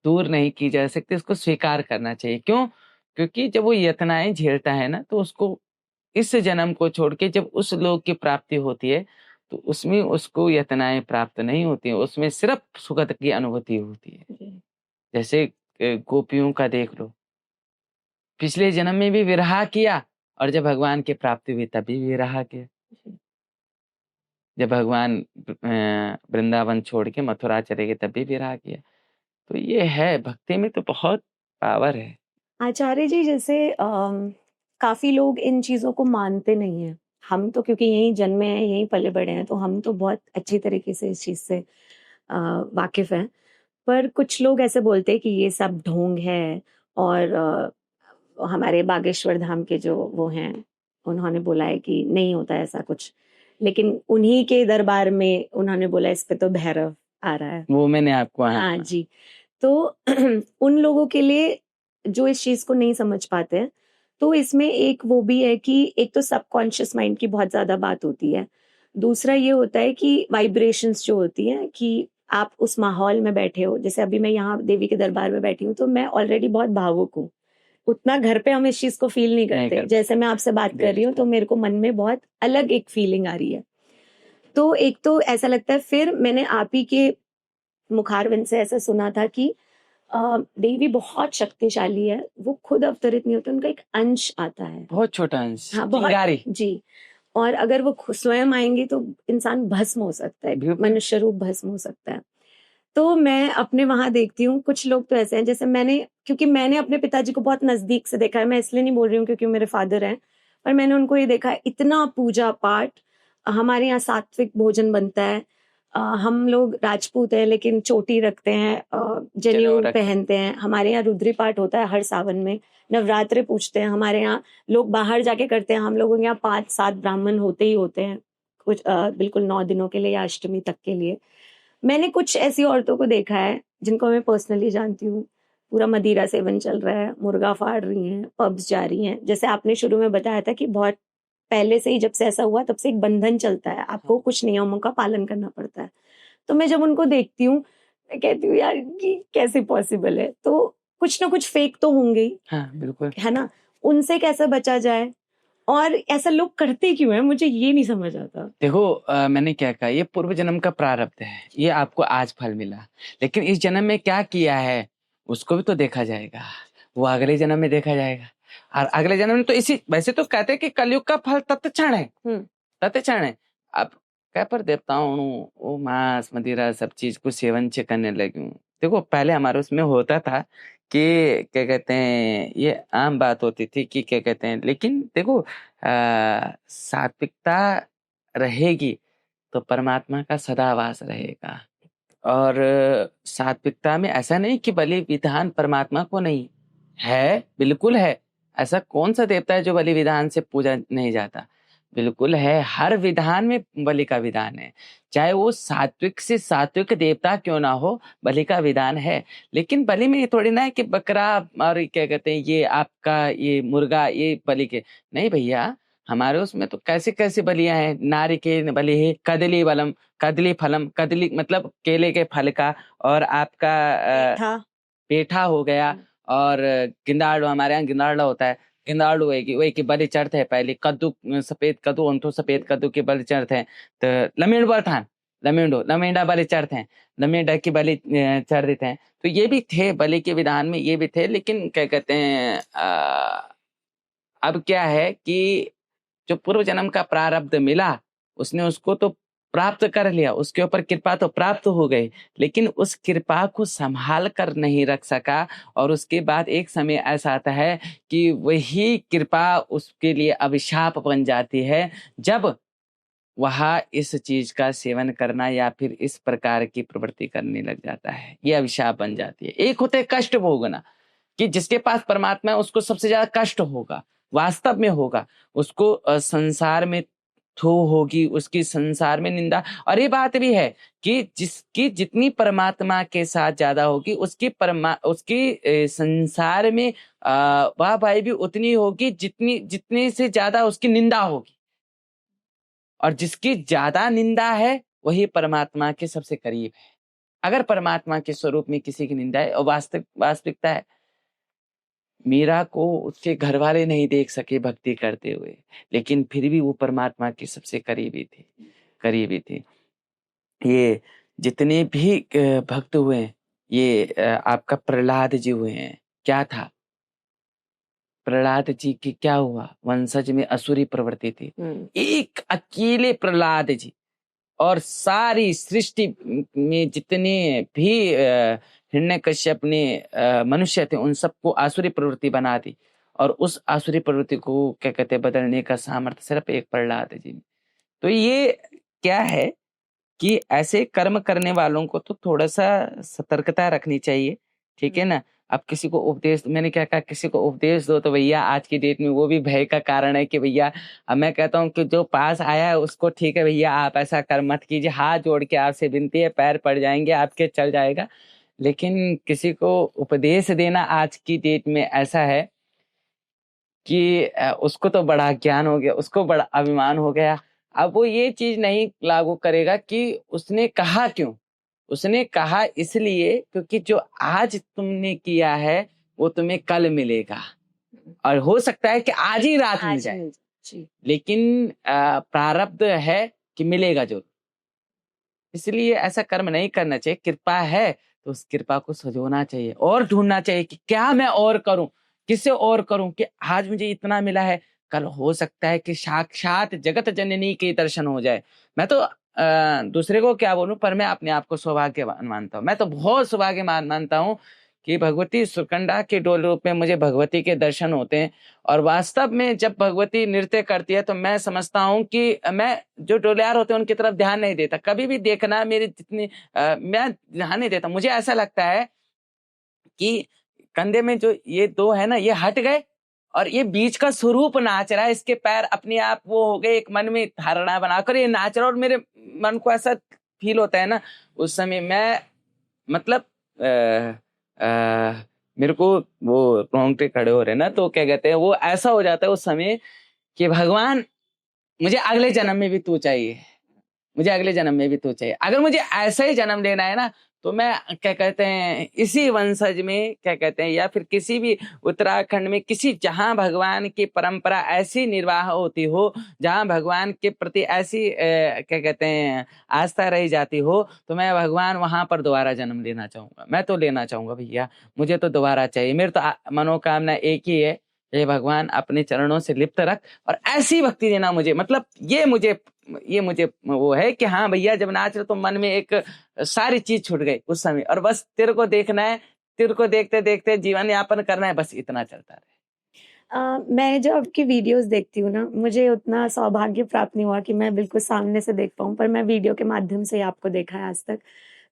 B: दूर नहीं की जा सकती, उसको स्वीकार करना चाहिए। क्यों? क्योंकि जब वो यातनाएं झेलता है ना, तो उसको इस जन्म को छोड़ के जब उस लोक की प्राप्ति होती है तो उसमें उसको यातनाएं प्राप्त नहीं होती है, उसमें सिर्फ सुखद की अनुभूति होती है। जैसे गोपियों का देख लो, पिछले जन्म में भी विरह किया और जब भगवान की प्राप्ति हुई तभी विरह किया। जब भगवान वृंदावन छोड़ के मथुरा चले गए तभी विरह किया। तो ये है, भक्ति में तो बहुत पावर है।
A: आचार्य जी, जैसे काफी लोग इन चीजों को मानते नहीं है। हम तो क्योंकि यहीं जन्मे हैं, यहीं पले बड़े हैं, तो हम तो बहुत अच्छी तरीके से इस चीज से वाकिफ हैं। पर कुछ लोग ऐसे बोलते हैं कि ये सब ढोंग है, और हमारे बागेश्वर धाम के जो वो हैं, उन्होंने बोला है कि नहीं होता ऐसा कुछ। लेकिन उन्हीं के दरबार में उन्होंने बोला इस पे तो भैरव आ रहा है।
B: वो मैंने आपको
A: हाँ जी। तो उन लोगों के लिए जो इस चीज को नहीं समझ पाते हैं, तो इसमें एक वो भी है कि एक तो सबकॉन्शियस माइंड की बहुत ज्यादा बात होती है। दूसरा ये होता है कि वाइब्रेशंस जो होती हैं, कि आप उस माहौल में बैठे हो। जैसे अभी मैं यहाँ देवी के दरबार में बैठी हूँ, तो मैं ऑलरेडी बहुत भावुक हूँ। उतना घर पे हम इस चीज को फील नहीं करते। जैसे मैं आपसे बात कर रही हूँ तो मेरे को मन में बहुत अलग एक फीलिंग आ रही है। तो एक तो ऐसा लगता है। फिर मैंने आप ही के मुखारविंद से ऐसा सुना था कि देवी बहुत शक्तिशाली है, वो खुद अवतरित नहीं होते, उनका एक अंश आता है,
B: बहुत छोटा अंश।
A: हाँ, बहुत जी। और अगर वो स्वयं आएंगी तो इंसान भस्म हो सकता है, मनुष्य रूप भस्म हो सकता है। तो मैं अपने वहां देखती हूँ कुछ लोग तो ऐसे हैं, जैसे क्योंकि मैंने अपने पिताजी को बहुत नजदीक से देखा है। मैं इसलिए नहीं बोल रही हूँ क्योंकि मेरे फादर हैं, पर मैंने उनको ये देखा है, इतना पूजा पाठ। हमारे यहाँ सात्विक भोजन बनता है। हम लोग राजपूत हैं लेकिन चोटी रखते हैं, जनेऊ पहनते हैं। हमारे यहाँ रुद्री पाठ होता है हर सावन में। नवरात्रे पूछते हैं हमारे यहाँ, लोग बाहर जाके करते हैं। हम लोगों के यहाँ 5-7 ब्राह्मण होते ही होते हैं, कुछ बिल्कुल 9 दिनों के लिए या अष्टमी तक के लिए। मैंने कुछ ऐसी औरतों को देखा है जिनको मैं पर्सनली जानती हूँ, पूरा मदिरा सेवन चल रहा है, मुर्गा फाड़ रही हैं, पब्स जा रही हैं। जैसे आपने शुरू में बताया था कि बहुत पहले से ही, जब से ऐसा हुआ तब से एक बंधन चलता है, आपको कुछ नियमों का पालन करना पड़ता है। तो मैं जब उनको देखती हूँ, मैं कहती हूँ यार कि कैसे पॉसिबल है। तो कुछ ना कुछ फेक तो होंगे ही,
B: हाँ बिल्कुल,
A: है ना। उनसे कैसे बचा जाए, और ऐसा लोग करते क्यों है, मुझे ये नहीं समझ आता।
B: देखो मैंने क्या कहा, ये पूर्व जन्म का प्रारब्ध है, ये आपको आज फल मिला। लेकिन इस जन्म में क्या किया है उसको भी तो देखा जाएगा, वो अगले जन्म में देखा जाएगा। और अगले जन्म में तो इसी, वैसे तो कहते हैं कि कलयुग का फल तत्क्षण है, तत्क्षण है। अब क्या पर देवताओं वो मांस मदिरा सब चीज को सेवन से करने लगी हूँ। देखो पहले हमारे उसमें होता था कि क्या कहते हैं, ये आम बात होती थी कि क्या कहते हैं, लेकिन देखो सात्विकता रहेगी तो परमात्मा का सदावास रहेगा। और सात्विकता में ऐसा नहीं कि बलि विधान परमात्मा को नहीं है, बिल्कुल है। ऐसा कौन सा देवता है जो बलि विधान से पूजा नहीं जाता? बिल्कुल है, हर विधान में बलि का विधान है। चाहे वो सात्विक से सात्विक देवता क्यों ना हो, बलि का विधान है। लेकिन बलि में ये थोड़ी ना है कि बकरा और क्या कहते हैं ये आपका ये मुर्गा ये बलि के नहीं भैया। हमारे उसमें तो कैसे कैसे बलियां हैं, नारी के बलि है, कदली बलम कदली फलम, कदली मतलब केले के फल का, और आपका पेठा हो गया, और गिंदाड़ू, हमारे यहाँ गिंदाड़ा होता है, गिंदाड़ू वही की बलि चढ़ते है। पहले कद्दू, सफेद कद्दू, उनको सफेद कद्दू के बलि चढ़ते हैं। तो लमीण बर्थान लमीडा बलि चढ़ते हैं, लमीडा की बलि चढ़ देते हैं। तो ये भी थे बलि के विधान में, ये भी थे। लेकिन क्या कहते हैं अब क्या है कि जो पूर्व जन्म का प्रारब्ध मिला उसने उसको तो प्राप्त कर लिया, उसके ऊपर कृपा तो प्राप्त हो गई, लेकिन उस कृपा को संभाल कर नहीं रख सका। और उसके बाद एक समय ऐसा आता है कि वही कृपा उसके लिए अभिशाप बन जाती है, जब वह इस चीज का सेवन करना या फिर इस प्रकार की प्रवृत्ति करने लग जाता है। ये अभिशाप बन जाती है। एक होता है कष्ट भोगना, कि जिसके पास परमात्मा है उसको सबसे ज्यादा कष्ट होगा, वास्तव में होगा। उसको संसार में थो होगी, उसकी संसार में निंदा। और ये बात भी है कि जिसकी जितनी परमात्मा के साथ ज्यादा होगी उसकी संसार में वाह भाई भी उतनी होगी जितनी से ज्यादा उसकी निंदा होगी। और जिसकी ज्यादा निंदा है वही परमात्मा के सबसे करीब है। अगर परमात्मा के स्वरूप में किसी की निंदा है, और वास्तविकता है, मीरा को उसके घर वाले नहीं देख सके भक्ति करते हुए, लेकिन फिर भी वो परमात्मा की सबसे करीबी थी। ये जितने भी भक्त हुए, ये आपका प्रहलाद जी हुए हैं, क्या था प्रहलाद जी की, क्या हुआ, वंशज में असुरी प्रवृत्ति थी, एक अकेले प्रहलाद जी और सारी सृष्टि में जितने भी हिरण्यकश्यप ने मनुष्य थे उन सबको आसुरी प्रवृत्ति बना दी, और उस आसुरी प्रवृत्ति को क्या कहते हैं बदलने का सामर्थ्य सिर्फ एक प्रहलाद जी में। तो ये क्या है कि ऐसे कर्म करने वालों को तो थोड़ा सा सतर्कता रखनी चाहिए, ठीक है ना। अब किसी को उपदेश, मैंने क्या कहा, किसी को उपदेश दो तो भैया आज की डेट में वो भी भय का कारण है कि भैया, अब मैं कहता हूँ कि जो पास आया है उसको ठीक है भैया आप ऐसा कर मत कीजिए, हाथ जोड़ के आपसे विनती है, पैर पड़ जाएंगे आपके, चल जाएगा। लेकिन किसी को उपदेश देना आज की डेट में ऐसा है कि उसको तो बड़ा ज्ञान हो गया, उसको बड़ा अभिमान हो गया। अब वो ये चीज नहीं लागू करेगा कि उसने कहा क्यों, उसने कहा इसलिए क्योंकि जो आज तुमने किया है वो तुम्हें कल मिलेगा, और हो सकता है कि आज ही रात मिल जाए, लेकिन प्रारब्ध है कि मिलेगा जो। इसलिए ऐसा कर्म नहीं करना चाहिए। कृपा है तो उस कृपा को सजोना चाहिए और ढूंढना चाहिए कि क्या मैं और करूं, किसे और करूं कि आज मुझे इतना मिला है, कल हो सकता है कि साक्षात जगत जननी के दर्शन हो जाए। मैं तो दूसरे को क्या बोलूं, पर मैं अपने आप को सौभाग्यवान मानता हूं। मैं तो बहुत सौभाग्यवान मानता हूं कि भगवती सुरकंडा के डोल रूप में मुझे भगवती के दर्शन होते हैं। और वास्तव में जब भगवती नृत्य करती है तो मैं समझता हूँ कि मैं जो डोलियार होते हैं उनकी तरफ ध्यान नहीं देता, कभी भी देखना मेरी जितनी मैं ध्यान नहीं देता। मुझे ऐसा लगता है कि कंधे में जो ये दो है ना, ये हट गए और ये बीच का स्वरूप नाच रहा है, इसके पैर अपने आप वो हो गए, एक मन में धारणा बनाकर ये नाच रहा है। और मेरे मन को ऐसा फील होता है ना उस समय, मैं मतलब मेरे को वो रोंगटे खड़े हो रहे ना, तो क्या कहते हैं, वो ऐसा हो जाता है उस समय कि भगवान मुझे अगले जन्म में भी तू चाहिए, मुझे अगले जन्म में भी तू चाहिए। अगर मुझे ऐसा ही जन्म लेना है ना तो मैं क्या कहते हैं इसी वंशज में क्या कहते हैं, या फिर किसी भी उत्तराखंड में किसी, जहां भगवान की परंपरा ऐसी निर्वाह होती हो, जहां भगवान के प्रति ऐसी क्या कहते हैं आस्था रही जाती हो, तो मैं भगवान वहां पर दोबारा जन्म लेना चाहूंगा। मैं तो लेना चाहूंगा भैया, मुझे तो दोबारा चाहिए। मेरी तो मनोकामना एक ही है, ये भगवान अपने चरणों से लिप्त रख और ऐसी भक्ति देना मुझे। मतलब ये मुझे वो है कि हाँ भैया, जब नाच रहे तो मन में एक सारी चीज छूट गई उस समय, और बस तेरे को देखना है, तेरे को देखते देखते जीवन यापन करना है, बस इतना चलता रहे।
A: मैं जो आपकी वीडियोस देखती हूँ ना, मुझे उतना सौभाग्य प्राप्त नहीं हुआ कि मैं बिल्कुल सामने से देख पाऊँ, पर मैं वीडियो के माध्यम से आपको देखा है आज तक।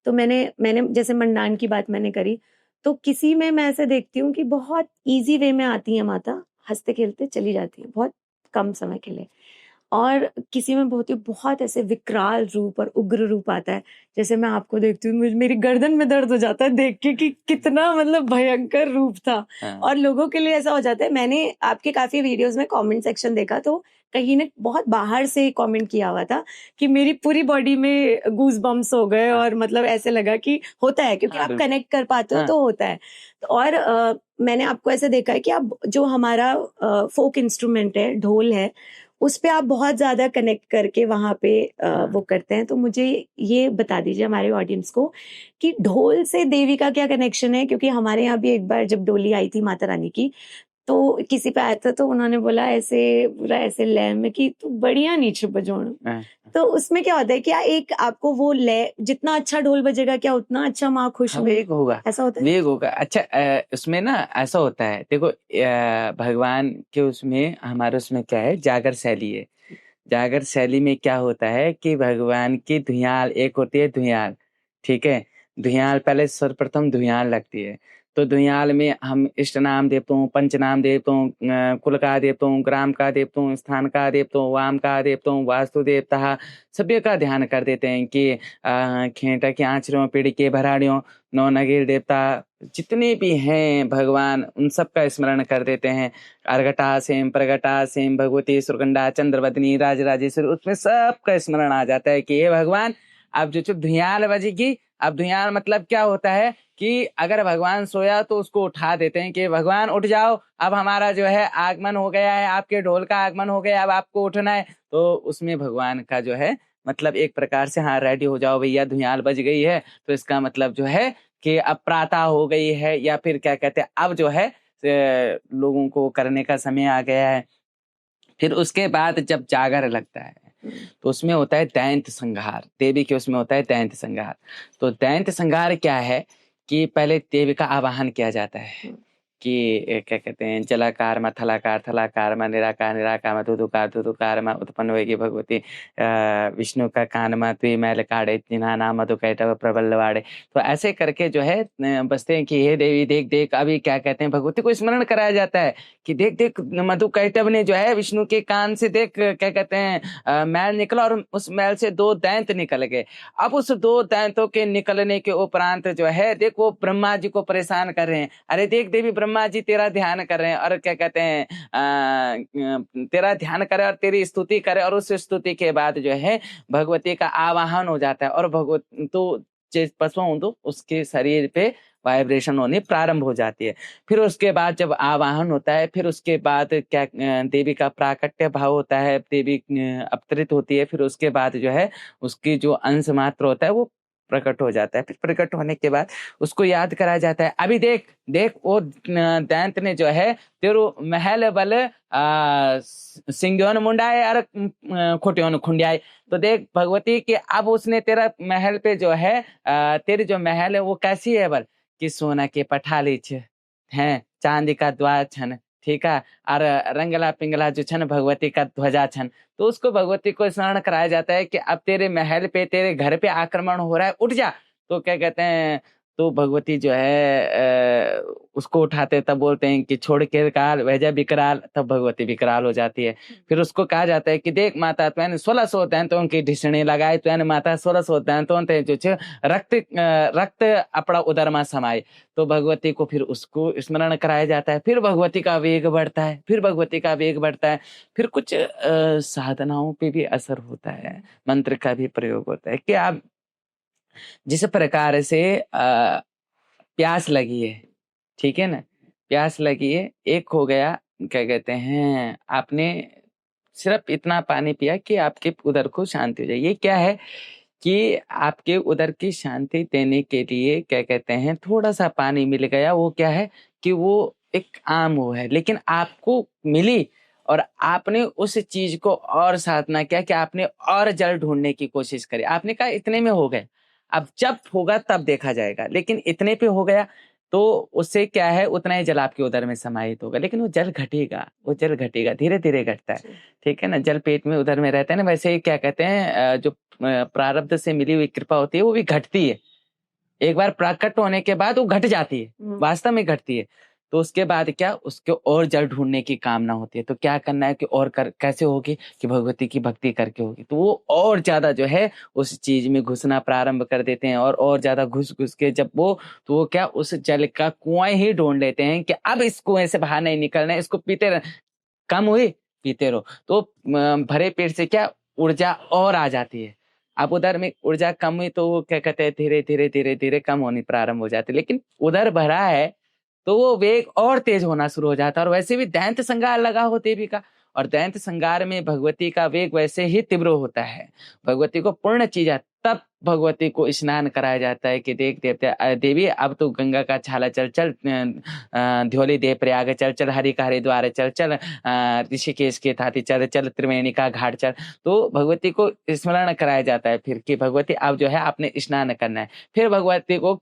A: तो मैंने जैसे मंडान की बात मैंने करी, तो किसी में मैं ऐसे देखती हूँ कि बहुत ईज़ी वे में आती है माता, हँसते-खेलते चली जाती है, बहुत कम समय के लिए। और किसी में बहुत ऐसे विकराल रूप और उग्र रूप आता है। जैसे मैं आपको देखती हूँ, मेरी गर्दन में दर्द हो जाता है देख के कि कितना मतलब भयंकर रूप था। और लोगों के लिए ऐसा हो जाता है। मैंने आपके काफ़ी वीडियोज़ में कमेंट सेक्शन देखा, तो कहीं ने बहुत बाहर से कमेंट किया हुआ था कि मेरी पूरी बॉडी में गूज़ बम्प्स हो गए, और मतलब ऐसे लगा कि होता है क्योंकि आप कनेक्ट कर पाते हो तो होता है। और मैंने आपको ऐसे देखा है कि आप जो हमारा फ़ोक इंस्ट्रूमेंट है, ढोल है, उस पे आप बहुत ज़्यादा कनेक्ट करके वहाँ पे वो करते हैं। तो मुझे ये बता दीजिए हमारे ऑडियंस को कि ढोल से देवी का क्या कनेक्शन है? क्योंकि हमारे यहाँ भी एक बार जब डोली आई थी माता रानी की, तो किसी पे आया था तो उन्होंने बोला ऐसे, पूरा ऐसे लय में कि तू बढ़िया नीचे बजाना। तो उसमें क्या होता है, क्या एक आपको वो लय, जितना अच्छा ढोल बजेगा क्या उतना अच्छा माँ खुश होंगी?
B: वेग होगा,
A: ऐसा होता है?
B: वेग होगा। अच्छा उसमें ना ऐसा होता है, देखो भगवान के उसमें, हमारे उसमें क्या है, जागर शैली है। जागर शैली में क्या होता है कि भगवान की धुयाल एक होती है, धुयाल, ठीक है। धुयाल पहले सर्वप्रथम धुयाल लगती है, तो धुयाल में हम इष्ट नाम देवतों, पंच नाम देवतों, कुल का देवतों, ग्राम का देवतों, स्थान का देवतों, वाम का देवतों, वास्तु देवता, सभी का ध्यान कर देते हैं कि खेटा के आंचरों, पेड़ के भराड़ियों, नौ नगीर देवता जितने भी हैं भगवान, उन सब का स्मरण कर देते हैं। अर्घटा सेम, प्रगटा सेम, भगवती सुरगंडा, चंद्रवदनी, राजराजेश्वरी, उसमें सबका स्मरण आ जाता है कि हे भगवान, अब जो धुयाल बजेगी। अब धुयाल मतलब क्या होता है कि अगर भगवान सोया तो उसको उठा देते हैं कि भगवान उठ जाओ, अब हमारा जो है आगमन हो गया है, आपके ढोल का आगमन हो गया, अब आपको उठना है। तो उसमें भगवान का जो है मतलब एक प्रकार से, हाँ रेडी हो जाओ भैया, धुयाल बज गई है, तो इसका मतलब जो है कि अब प्रातः हो गई है, या फिर क्या कहते हैं अब जो है लोगों को करने का समय आ गया है। फिर उसके बाद जब जागर लगता है तो उसमें होता है दैंत संहार, देवी के उसमें होता है दैंत संहार। तो दैंत संहार क्या है कि पहले देवी का आवाहन किया जाता है कि क्या कहते हैं, जलाकार म थलाकार, थलाकार म निराकार, निराकार म धुधुकार, धुधुकार म उत्पन्न होगी भगवती विष्णु का कान म तुई मैल काढ़े, जिन्हा नाम मधु कैटव प्रबल वाड़े। तो ऐसे करके जो है बसते हैं कि हे देवी देख देख, अभी क्या कहते हैं, भगवती को स्मरण कराया जाता है कि देख देख मधु कैटव ने जो है विष्णु के कान से देख क्या कहते हैं मैल निकला, और उस मैल से 2 दैंत निकल गए। अब उस 2 दैंतों के निकलने के उपरांत जो है देख वो ब्रह्मा जी को परेशान कर रहे हैं। अरे देख देवी ब्रह्मा जी तेरा ध्यान कर रहे हैं, और क्या कहते हैं तेरा ध्यान करे और तेरी स्तुति करे, और उस स्तुति के बाद जो है भगवती का आवाहन हो जाता है, और भगवत तो पशु तो उसके शरीर पे वाइब्रेशन होनी प्रारंभ हो जाती है। फिर उसके बाद जब आवाहन होता है, फिर उसके बाद क्या देवी का प्राकट्य भाव होता है, देवी अवतरित होती है। फिर उसके बाद जो है उसकी जो अंश मात्र होता है वो प्रकट हो जाता है। फिर प्रकट होने के बाद उसको याद कराया जाता है, अभी देख देख वो दैंत ने जो है तेरो महल बल सिंग्योन मुंडाए और खोटियोन खुंडियाए। तो देख भगवती कि अब उसने तेरा महल पे जो है तेरी जो महल है वो कैसी है बल कि सोना के पठाली छ हैं, चांदी का द्वार छन, ठीक है, और रंगला पिंगला जो छन भगवती का ध्वजा छन। तो उसको भगवती को स्मरण कराया जाता है कि अब तेरे महल पे, तेरे घर पे आक्रमण हो रहा है, उठ जा। तो क्या कहते हैं, तो भगवती जो है उसको उठाते तब बोलते हैं कि छोड़ के काल वह जा विकराल, तब भगवती विकराल हो जाती है। फिर उसको कहा जाता है कि देख माता तुमने 1600 दैंतों की ढिसणी लगाई, तुमने माता 1600 दैंतों ते जो छ रक्त अपना उदर में समाये। तो भगवती को फिर उसको स्मरण कराया जाता है। फिर भगवती का वेग बढ़ता है, फिर भगवती का वेग बढ़ता है। फिर कुछ साधनाओं पे भी असर होता है, मंत्र का भी प्रयोग होता है कि आप जिस प्रकार से प्यास लगी है, ठीक है ना, प्यास लगी है, एक हो गया क्या कहते हैं, आपने सिर्फ इतना पानी पिया कि आपके उदर को शांति हो जाए। ये क्या है कि आपके उदर की शांति देने के लिए क्या कहते हैं थोड़ा सा पानी मिल गया। वो क्या है कि वो एक आम वो है, लेकिन आपको मिली और आपने उस चीज को और साधना किया कि आपने और जल ढूंढने की कोशिश करी। आपने कहा इतने में हो गए, अब जब होगा तब देखा जाएगा, लेकिन इतने पे हो गया तो उससे क्या है उतना ही जल आपके उदर में समाहित होगा। लेकिन वो जल घटेगा, वो जल घटेगा, धीरे धीरे घटता है, ठीक है ना। जल पेट में उदर में रहता है ना, वैसे ही क्या कहते हैं जो प्रारब्ध से मिली हुई कृपा होती है वो भी घटती है। एक बार प्रकट होने के बाद वो घट जाती है, वास्तव में घटती है। तो उसके बाद क्या, उसके और जल ढूंढने की कामना होती है। तो क्या करना है कि और कैसे होगी कि भगवती की भक्ति करके होगी। तो वो और ज्यादा जो है उस चीज में घुसना प्रारंभ कर देते हैं, और ज्यादा घुस घुस के जब वो, तो वो क्या उस जल का कुआं ही ढूंढ लेते हैं कि अब इस कुएं से बाहर नहीं निकलना है, इसको पीते कम हुई पीते रहो। तो भरे पेट से क्या ऊर्जा और आ जाती है। अब उधर में ऊर्जा कम हुई तो वो क्या कहते हैं धीरे धीरे धीरे धीरे कम होनी प्रारंभ हो जाती है। लेकिन उधर भरा है तो वो वेग और तेज होना शुरू हो जाता है। और वैसे भी दैंत संगार लगा हो देवी का, और दैंत संगार में भगवती का वेग वैसे ही तीव्र होता है। भगवती को पूर्ण चीज तब भगवती को स्नान कराया जाता है कि देख देवता देवी अब तो गंगा का छाला चल चल, ध्योली दे प्रयाग चल चल, हरि का हरिद्वार चल चल, ऋषिकेश के थाती चल चल, त्रिवेणी का घाट चल। तो भगवती को स्मरण कराया जाता है फिर कि भगवती अब जो है आपने स्नान करना है। फिर भगवती को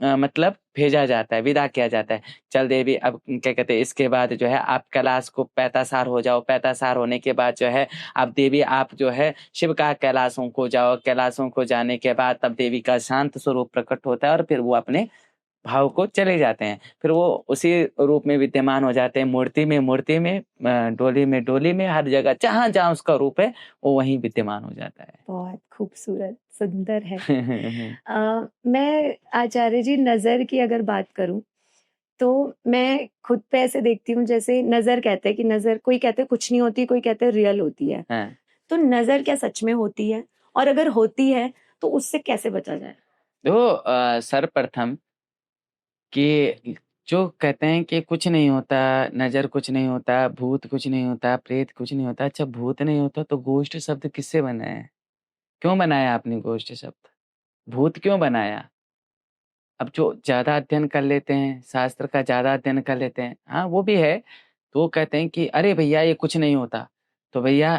B: मतलब भेजा जाता है, विदा किया जाता है, चल देवी अब क्या कहते हैं इसके बाद जो है आप कैलाश को पैतासार हो जाओ। पैतासार होने के बाद जो है अब देवी आप जो है शिव का कैलाशों को जाओ। कैलाशों को जाने के बाद तब देवी का शांत स्वरूप प्रकट होता है, और फिर वो अपने भाव को चले जाते हैं। फिर वो उसी रूप में विद्यमान हो जाते हैं, मूर्ति में डोली में हर जगह जहां जहां उसका रूप है वो वहीं विद्यमान हो जाता है।
A: बहुत खूबसूरत, सुंदर है। मैं आचार्य जी नजर की अगर बात करूं तो मैं खुद पे ऐसे देखती हूँ, जैसे नजर कहते हैं कि नजर, कोई कहते हैं कुछ नहीं होती, कोई कहते हैं रियल होती है।
B: हाँ।
A: तो नजर क्या सच में होती है, और अगर होती है तो उससे कैसे बचा जाए?
B: तो सर्वप्रथम कि जो कहते हैं कि कुछ नहीं होता, नजर कुछ नहीं होता, भूत कुछ नहीं होता, प्रेत कुछ नहीं होता। अच्छा भूत नहीं होता तो गोष्ठ शब्द किससे बना है? क्यों बनाया आपने गोष्ठ शब्द? भूत क्यों बनाया? अब जो ज्यादा अध्ययन कर लेते हैं, शास्त्र का ज्यादा अध्ययन कर लेते हैं, हाँ वो भी है, तो वो कहते हैं कि अरे भैया ये कुछ नहीं होता। तो भैया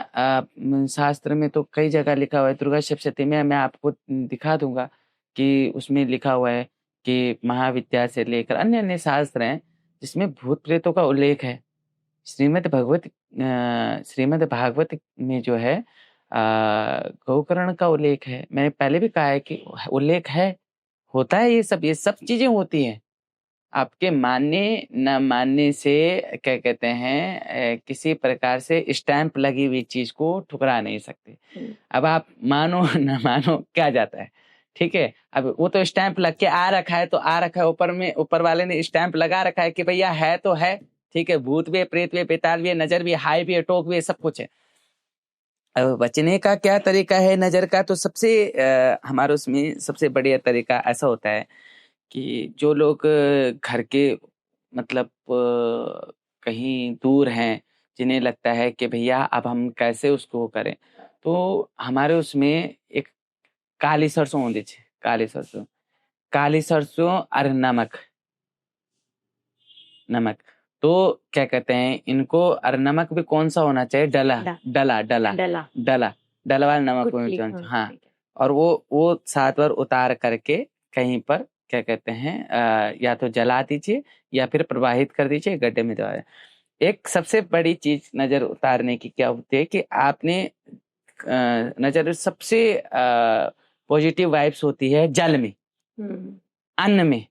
B: शास्त्र में तो कई जगह लिखा हुआ है, दुर्गा सप्तशती में मैं आपको दिखा दूंगा कि उसमें लिखा हुआ है कि महाविद्या से लेकर अन्य अन्य शास्त्र हैं जिसमें भूत प्रेतों का उल्लेख है। श्रीमद् भागवत में जो है गोकर्ण का उल्लेख है। मैंने पहले भी कहा है कि उल्लेख है, होता है, ये सब चीजें होती हैं। आपके मानने न मानने से क्या कहते हैं किसी प्रकार से स्टैंप लगी हुई चीज को ठुकरा नहीं सकते। अब आप मानो न मानो क्या जाता है, ठीक है। अब वो तो स्टैंप लग के आ रखा है, तो आ रखा है, ऊपर में ऊपर वाले ने स्टैंप लगा रखा है कि भैया है तो है, ठीक है। भूत भी है, प्रेत भी है, बेताल भी है, नजर भी है, हाय भी है, टोक भी है, सब कुछ है। अब बचने का क्या तरीका है नजर का, तो सबसे हमारे उसमें सबसे बढ़िया तरीका ऐसा होता है कि जो लोग घर के मतलब कहीं दूर हैं, जिन्हें लगता है कि भैया अब हम कैसे उसको करें, तो हमारे उसमें एक काली सरसों होती है, काली सरसों और नमक, तो क्या कहते हैं इनको, और नमक भी कौन सा होना चाहिए, डला वाला नमक होना चाहिए, हाँ। और वो 7 बार उतार करके कहीं पर क्या कहते हैं या तो जला दीजिए या फिर प्रवाहित कर दीजिए, गड्ढे में दबा। एक सबसे बड़ी चीज नजर उतारने की क्या होती है कि आपने नजर सबसे पॉजिटिव वाइब्स होती है जल में, अन्न में,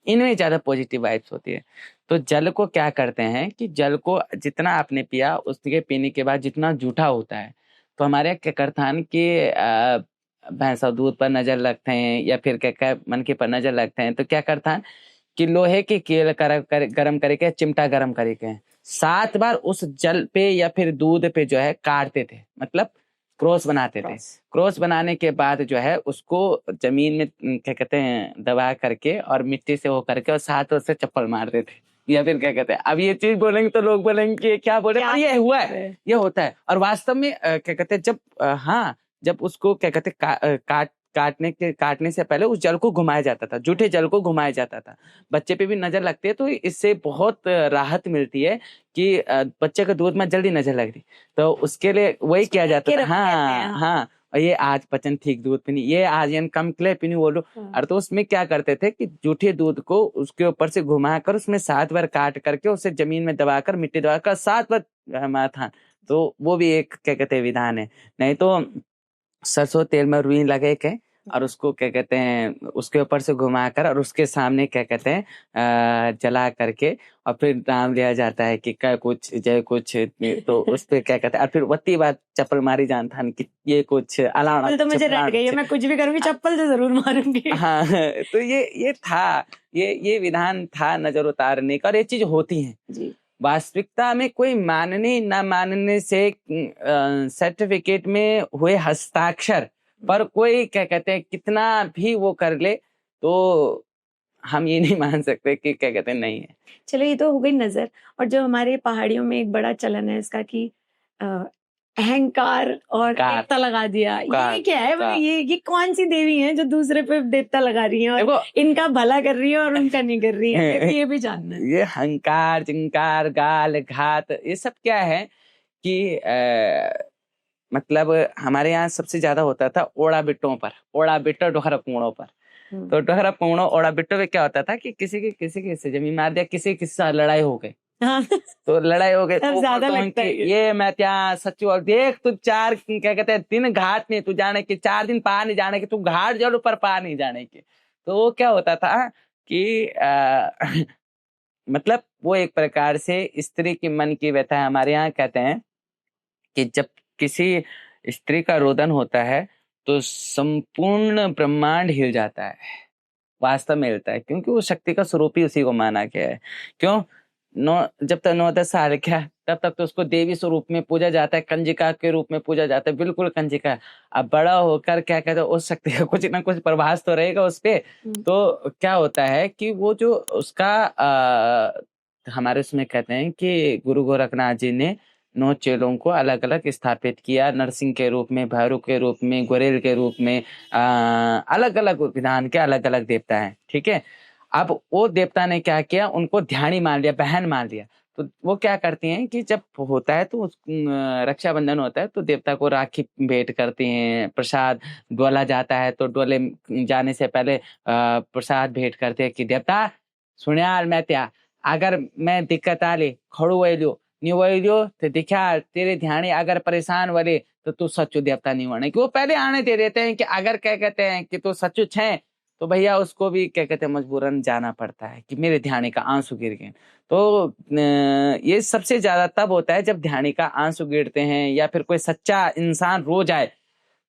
B: इनमें ज्यादा पॉजिटिव वाइब्स होती है। तो जल को क्या करते हैं कि जल को जितना आपने पिया, उसके पीने के बाद जितना जूठा होता है, तो हमारे क्या करता है कि भैंसा दूध पर नजर लगते हैं या फिर क्या मन के पर नजर लगते हैं, तो क्या करता है कि लोहे की कील गरम करके चिमटा गरम करके 7 बार उस जल पे या फिर दूध पे जो है काटते थे, मतलब क्रॉस बनाते थे। क्रॉस बनाने के बाद जो है उसको जमीन में क्या कहते हैं दबा करके और मिट्टी से वो करके और 7 से चप्पल मारते थे, या फिर क्या कहते हैं। अब ये चीज बोलेंगे तो लोग बोलेंगे कि क्या बोल रहे हैं, ये हुआ है, ये होता है। और वास्तव में क्या कहते हैं जब उसको क्या कहते हैं काटने से पहले उस जल को घुमाया जाता था, जूठे जल को घुमाया जाता था। बच्चे पे भी नजर लगती है तो इससे बहुत राहत मिलती है कि बच्चे का दूध में जल्दी नजर लगती, तो उसके लिए वही किया जाता था। हाँ, और ये आज पचन ठीक दूध पीनी, ये आज कम क्ले पीनी बोलो। और तो उसमें क्या करते थे कि जूठे दूध को उसके ऊपर से घुमाकर उसमें 7 बार काट करके उसे जमीन में दबाकर मिट्टी दबाकर 7 बार माथा, तो वो भी एक क्या कहते हैं विधान है। नहीं तो सरसों तेल में रुई लगे के और उसको क्या कहते हैं उसके ऊपर से घुमाकर और उसके सामने क्या कहते हैं जला करके और फिर नाम लिया जाता है कि क्या कुछ जय कुछ, तो उस पे क्या कहते हैं और फिर वत्ती बात चप्पल मारी जानता कि ये कुछ अलाउना,
A: तो मुझे रट गई है, मैं कुछ भी करूंगी चप्पल से जरूर मारूंगी।
B: हाँ, तो ये था, ये विधान था नजर उतारने का, और ये चीज होती है जी। वास्तविकता में कोई मानने न मानने से सर्टिफिकेट में हुए हस्ताक्षर पर कोई क्या कहते हैं कितना भी वो कर ले, तो हम ये नहीं मान सकते कि क्या कहते हैं नहीं है।
A: चलो ये तो हो गई नजर। और जो हमारे पहाड़ियों में एक बड़ा चलन है इसका कि अहंकार और देवता लगा दिया, ये क्या है? ये कौन सी देवी है जो दूसरे पे देवता लगा रही है और इनका भला कर रही है और उनका नहीं कर रही है? ये भी जानना है।
B: ये हंकार, चिंकार, गाल, घात, ये सब क्या है कि मतलब हमारे यहाँ सबसे ज्यादा होता था ओड़ा बिट्टों पर, ओड़ा बिट्टो डोहरा कुणों पर। तो डोहरा कुणों ओड़ा बिट्टो में क्या होता था कि किसी के जमीन मार दिया, किसी से लड़ाई हो गई। हाँ। तो लड़ाई हो गई तो ज्यादा लगता है ये मैं त्या सच्चू, और देख तू 4 क्या कहते हैं दिन घाट नहीं तू जाने के, 4 दिन पा नहीं जाने के, तू घाट जल पर पा नहीं जाने के। तो वो क्या होता था कि मतलब वो एक प्रकार से स्त्री की मन की व्यथा है। हमारे यहाँ कहते हैं कि जब किसी स्त्री का रोदन होता है तो संपूर्ण ब्रह्मांड हिल जाता है, वास्तव में हिलता है, क्योंकि वो शक्ति का स्वरूप ही उसी को माना गया है। क्यों? जब तक 9-10 साल का तब तक तो उसको देवी स्वरूप में पूजा जाता है, कंजिका के रूप में पूजा जाता है, बिल्कुल कंजिका। अब बड़ा होकर क्या कहते हैं उस शक्ति का कुछ ना कुछ प्रभास तो रहेगा उस पे। तो क्या होता है कि वो जो उसका हमारे उसमें कहते हैं कि गुरु गोरखनाथ जी ने 9 चेलों को अलग अलग स्थापित किया, नरसिंह के रूप में, भैरव के रूप में, गोरेल के रूप में, अलग अलग विधान के अलग अलग देवता हैं, ठीक है। अब वो देवता ने क्या किया, उनको ध्यानी मान लिया, बहन मान लिया। तो वो क्या करती हैं कि जब होता है तो रक्षाबंधन होता है तो देवता को राखी भेंट करती हैं, प्रसाद डोला जाता है तो डोले जाने से पहले प्रसाद भेंट करते हैं कि देवता सुनियाल मैं त्या अगर मैं दिक्कत आली खड़ू वैल्यो नहीं वैल्यो तो दिखा तेरे ध्यानी अगर परेशान वाले तो तू सच्चू देवता नहीं होने, कि वो पहले आने दे देते हैं कि अगर क्या कहते हैं कि तू सच्चू है तो भैया उसको भी क्या कहते हैं मजबूरन जाना पड़ता है कि मेरे ध्यानी का आंसू गिर गए। तो ये सबसे ज्यादा तब होता है जब ध्यानी का आंसू गिरते हैं या फिर कोई सच्चा इंसान रो जाए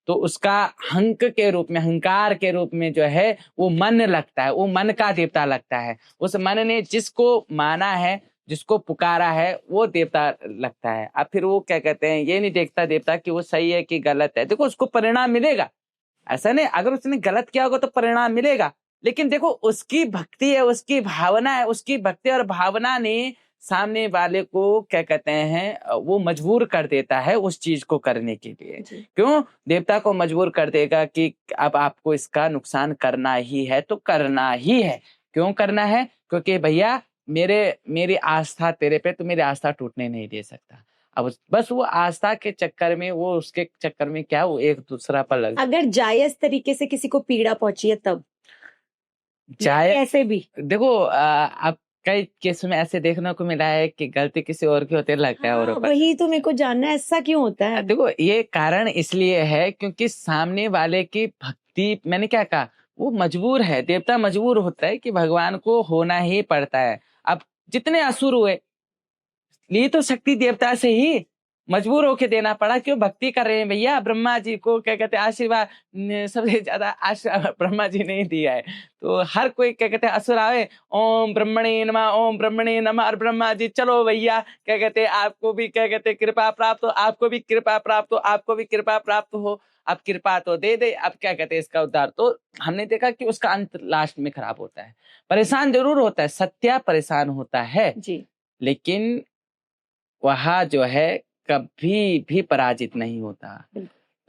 B: तो उसका हंक के रूप में, हंकार के रूप में जो है वो मन लगता है, वो मन का देवता लगता है। उस मन ने जिसको माना है, जिसको पुकारा है वो देवता लगता है। अब फिर वो क्या कहते हैं ये नहीं देखता देवता कि वो सही है कि गलत है। देखो उसको परिणाम मिलेगा, ऐसा नहीं अगर उसने गलत किया होगा तो परिणाम मिलेगा, लेकिन देखो उसकी भक्ति है, उसकी भावना है, उसकी भक्ति और भावना ने सामने वाले को क्या कहते हैं वो मजबूर कर देता है उस चीज को करने के लिए। क्यों देवता को मजबूर कर देगा कि अब आपको इसका नुकसान करना ही है तो करना ही है। क्यों करना है? क्योंकि भैया मेरी आस्था तेरे पे, तो मेरी आस्था टूटने नहीं दे सकता। अब बस वो आस्था के चक्कर में, वो उसके चक्कर में क्या वो एक दूसरा पर लग,
A: अगर जायज तरीके से किसी को पीड़ा पहुंची है तब
B: चाहे
A: ऐसे भी
B: देखो अब कई केस में ऐसे देखने को मिला है कि गलती किसी और की होती है, लगता है और
A: वही तो मेरे को जानना है ऐसा क्यों होता है।
B: देखो ये कारण इसलिए है क्योंकि सामने वाले की भक्ति, मैंने क्या कहा, वो मजबूर है, देवता मजबूर होता है कि भगवान को होना ही पड़ता है। अब जितने असुर हुए ली तो शक्ति देवता से ही, मजबूर होके देना पड़ा। क्यों? भक्ति कर रहे हैं भैया, ब्रह्मा जी को क्या कहते हैं आशीर्वाद, सबसे ज्यादा आशीर्वाद ब्रह्मा जी ने ही दिया है। तो हर कोई क्या कहते हैं असुर आवे ओम ब्रह्मणे नमः, ओम ब्रह्मणे नमः, और ब्रह्मा जी चलो भैया क्या कहते हैं आपको भी क्या कहते हैं कृपा प्राप्त हो, आपको भी कृपा प्राप्त हो, आपको भी कृपा प्राप्त हो, अब कृपा तो दे दे, अब क्या कहते हैं इसका उद्धार। तो हमने देखा कि उसका अंत लास्ट में खराब होता है, परेशान जरूर होता है, सत्या परेशान होता है
A: जी,
B: लेकिन वह जो है कभी भी पराजित नहीं होता।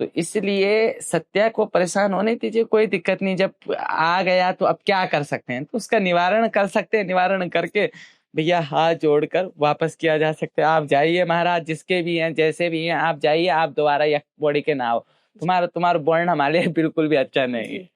B: तो इसलिए सत्या को परेशान होने दीजिए, कोई दिक्कत नहीं। जब आ गया तो अब क्या कर सकते हैं, तो उसका निवारण कर सकते हैं, निवारण करके भैया हाथ जोड़कर वापस किया जा सकता है। आप जाइए महाराज, जिसके भी हैं जैसे भी हैं आप जाइए, आप दोबारा यक बॉडी के ना हो, तुम्हारा वर्ण हमारे लिए बिल्कुल भी अच्छा नहीं है।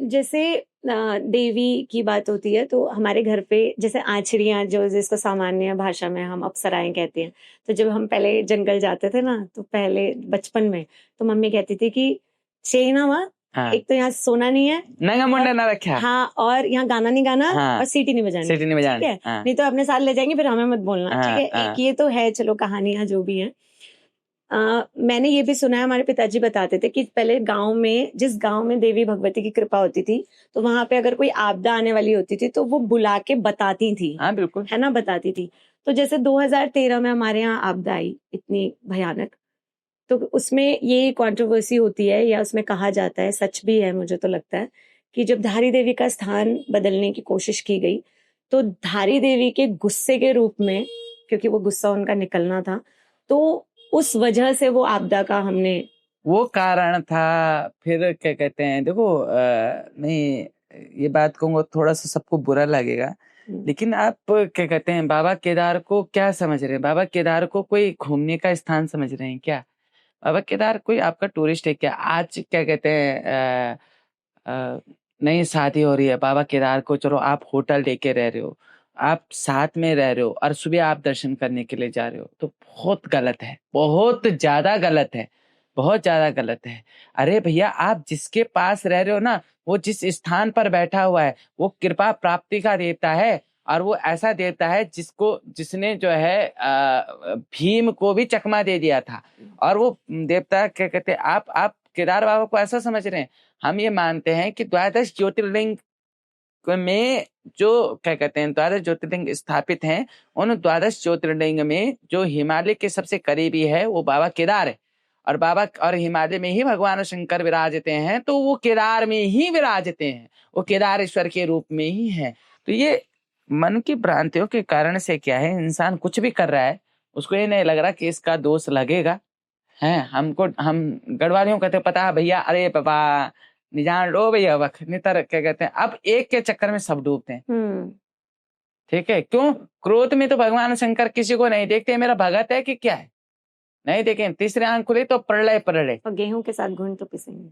A: जैसे देवी की बात होती है तो हमारे घर पे जैसे आचरियां, जो जिसको सामान्य भाषा में हम अप्सराएं कहते हैं, तो जब हम पहले जंगल जाते थे ना तो पहले बचपन में तो मम्मी कहती थी कि चेना वहाँ
B: हाँ।
A: एक तो यहाँ सोना नहीं है,
B: नंगा मुंडा ना रखा।
A: हाँ, और यहाँ गाना नहीं गाना,
B: हाँ,
A: और सीटी नहीं बजानी,
B: सीटी नहीं बजानी,
A: ठीक है,
B: हाँ,
A: नहीं तो अपने साथ ले जाएंगे फिर हमें मत बोलना,
B: हाँ,
A: ठीक है।
B: हाँ,
A: एक ये तो है, चलो कहानियां जो भी हैं। मैंने ये भी सुना है, हमारे पिताजी बताते थे कि पहले गांव में, जिस गांव में देवी भगवती की कृपा होती थी तो वहां पे अगर कोई आपदा आने वाली होती थी तो वो बुला के बताती थी,
B: हाँ बिल्कुल,
A: है ना, बताती थी। तो जैसे 2013 में हमारे यहाँ आपदा आई इतनी भयानक, तो उसमें ये कंट्रोवर्सी होती है या उसमें कहा जाता है, सच भी है मुझे तो लगता है, कि जब धारी देवी का स्थान बदलने की कोशिश की गई तो धारी देवी के गुस्से के रूप में, क्योंकि वो गुस्सा उनका निकलना था, तो उस वजह से वो आपदा का हमने
B: वो कारण था। फिर क्या कहते हैं देखो नहीं ये बात कहूँगा थोड़ा सा सबको बुरा लगेगा, लेकिन आप क्या कहते हैं बाबा केदार को क्या समझ रहे हैं? बाबा केदार को कोई घूमने का स्थान समझ रहे हैं क्या? बाबा केदार कोई आपका टूरिस्ट है क्या? आज क्या कहते हैं नई शादी हो रही है, बाबा केदार को चलो आप होटल लेके रह रहे हो, आप साथ में रह रहे हो और सुबह आप दर्शन करने के लिए जा रहे हो, तो बहुत गलत है, बहुत ज्यादा गलत है, बहुत ज्यादा गलत है। अरे भैया आप जिसके पास रह रहे हो ना, वो जिस स्थान पर बैठा हुआ है वो कृपा प्राप्ति का देवता है, और वो ऐसा देवता है जिसने जो है भीम को भी चकमा दे दिया था। और वो देवता क्या कहते हैं, आप केदार बाबा को ऐसा समझ रहे हैं? हम ये मानते हैं कि द्वादश ज्योतिर्लिंग में जो क्या कहते हैं द्वादश ज्योतिर्लिंग स्थापित हैं, उन द्वादश ज्योतिर्लिंग में जो हिमालय के सबसे करीबी है वो बाबा केदार है, और बाबा और हिमालय में ही भगवान शंकर विराजते हैं, तो वो केदार में ही विराजते हैं, वो केदारेश्वर के रूप में ही है। तो ये मन की भ्रांतियों के कारण से क्या है, इंसान कुछ भी कर रहा है उसको ये नहीं लग रहा कि इसका दोष लगेगा है हमको। हम गढ़वालियों कहते पता है भैया, अरे बाबा निजान लो भैया वक्त नितर क्या कहते हैं, अब एक के चक्कर में सब डूबते हैं। ठीक है, क्यों? क्रोध में तो भगवान शंकर किसी को नहीं देखते, मेरा भगत है कि क्या है, नहीं देखें। तीसरे आंख खुली तो प्रलय प्रलय,
A: और गेहूं के साथ घुन तो पिसेंगे,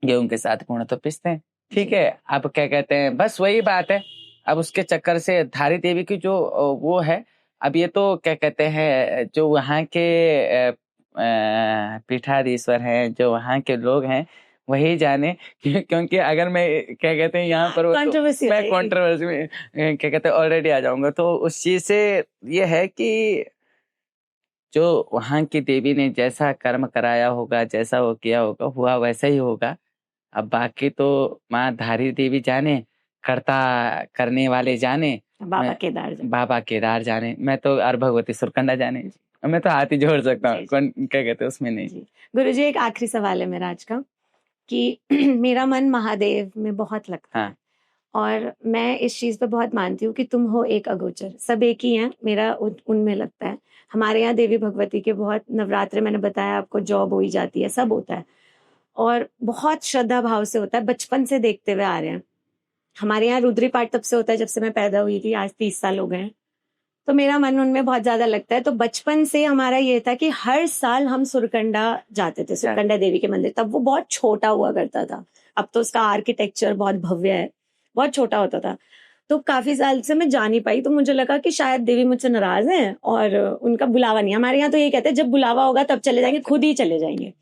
B: गेहूं के साथ गुण तो पिसते हैं। ठीक है, अब क्या कहते हैं, बस वही बात है। अब उसके चक्कर से धारी देवी की जो वो है, अब ये तो क्या कहते हैं, जो वहाँ के पीठाधीश्वर हैं, जो वहाँ के लोग हैं, वही जाने। क्योंकि अगर मैं क्या कहते हैं यहाँ पर तो मैं कंट्रोवर्सी में क्या कहते हैं ऑलरेडी आ जाऊंगा। तो उस चीज से ये है कि जो वहाँ की देवी ने जैसा कर्म कराया होगा, जैसा वो किया होगा, हुआ वैसा ही होगा। अब बाकी तो माँ धारी देवी जाने, कर्ता करने वाले जाने, बाबा केदार जाने, मैं तो और भगवती सुरकंडा जाने। मैं तो हाथ ही जोड़ सकता हूँ, कौन क्या कहते हैं उसमें नहीं।
A: गुरुजी एक आखिरी सवाल है मेरा आज का, कि मेरा मन महादेव में बहुत लगता है, और मैं इस चीज पे बहुत मानती हूँ कि तुम हो एक अगोचर, सब एक ही हैं, मेरा उनमें लगता है। हमारे यहाँ देवी भगवती के बहुत नवरात्रे, मैंने बताया आपको, जॉब हो ही जाती है, सब होता है, और बहुत श्रद्धा भाव से होता है, बचपन से देखते हुए आ रहे हैं। हमारे यहाँ रुद्री पाठ तब से होता है जब से मैं पैदा हुई थी, आज 30 साल हो गए हैं। तो मेरा मन उनमें बहुत ज्यादा लगता है। तो बचपन से हमारा ये था कि हर साल हम सुरकंडा जाते थे, सुरकंडा देवी के मंदिर। तब वो बहुत छोटा हुआ करता था, अब तो उसका आर्किटेक्चर बहुत भव्य है, बहुत छोटा होता था। तो काफी साल से मैं जा नहीं पाई, तो मुझे लगा कि शायद देवी मुझसे नाराज हैं और उनका बुलावा नहीं। हमारे यहाँ तो ये कहते हैं जब बुलावा होगा तब चले जाएंगे, खुद ही चले जाएंगे।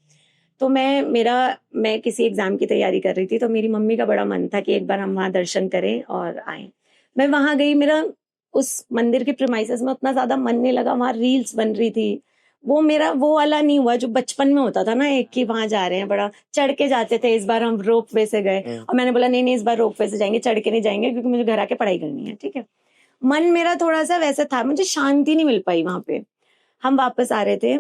A: तो मैं किसी एग्जाम की तैयारी कर रही थी, तो मेरी मम्मी का बड़ा मन था कि एक बार हम वहां दर्शन करें और आए। मैं वहां गई, मेरा उस मंदिर के प्रीमाइसेस में उतना ज्यादा मन नहीं लगा, वहां रील्स बन रही थी, वो मेरा वो वाला नहीं हुआ जो बचपन में होता था ना, एक कि वहां जा रहे हैं, बड़ा चढ़ के जाते थे। इस बार हम रोप वे से गए और मैंने बोला नहीं इस बार रोप वे से जाएंगे, चढ़ के नहीं जाएंगे, क्योंकि मुझे घर आके पढ़ाई करनी है। ठीक है, मन मेरा थोड़ा सा वैसे था, मुझे शांति नहीं मिल पाई वहां पे। हम वापस आ रहे थे,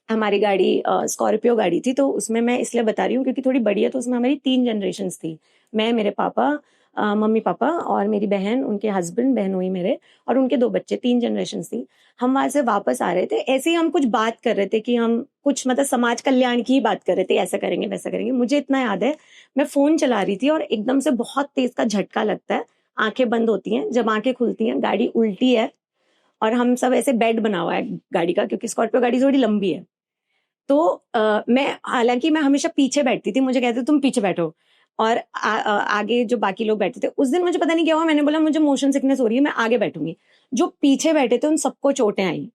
A: हमारी गाड़ी स्कॉर्पियो गाड़ी थी, तो उसमें, मैं इसलिए बता रही हूँ क्योंकि थोड़ी बड़ी है, तो उसमें हमारी 3 जनरेशन थी, मैं, मेरे पापा, मम्मी पापा और मेरी बहन, उनके हस्बैंड, बहन हुई मेरे, और उनके 2 बच्चे, 3 जनरेशन थी। हम वहां से वापस आ रहे थे, ऐसे ही हम कुछ बात कर रहे थे कि हम कुछ मतलब समाज कल्याण की ही बात कर रहे थे, ऐसा करेंगे वैसा करेंगे। मुझे इतना याद है, मैं फोन चला रही थी और एकदम से बहुत तेज का झटका लगता है, आंखें बंद होती हैं, जब आंखें खुलती हैं गाड़ी उल्टी है, और हम सब ऐसे बेड बना हुआ है गाड़ी का, क्योंकि स्कॉर्पियो गाड़ी थोड़ी लंबी है। तो मैं, हालांकि मैं हमेशा पीछे बैठती थी, मुझे कहते तुम पीछे बैठो, और आगे जो बाकी लोग बैठते थे। उस दिन मुझे पता नहीं क्या हुआ, मैंने बोला मुझे मोशन सिकनेस हो रही है, मैं आगे बैठूंगी। जो पीछे बैठे थे उन सबको चोटें आई,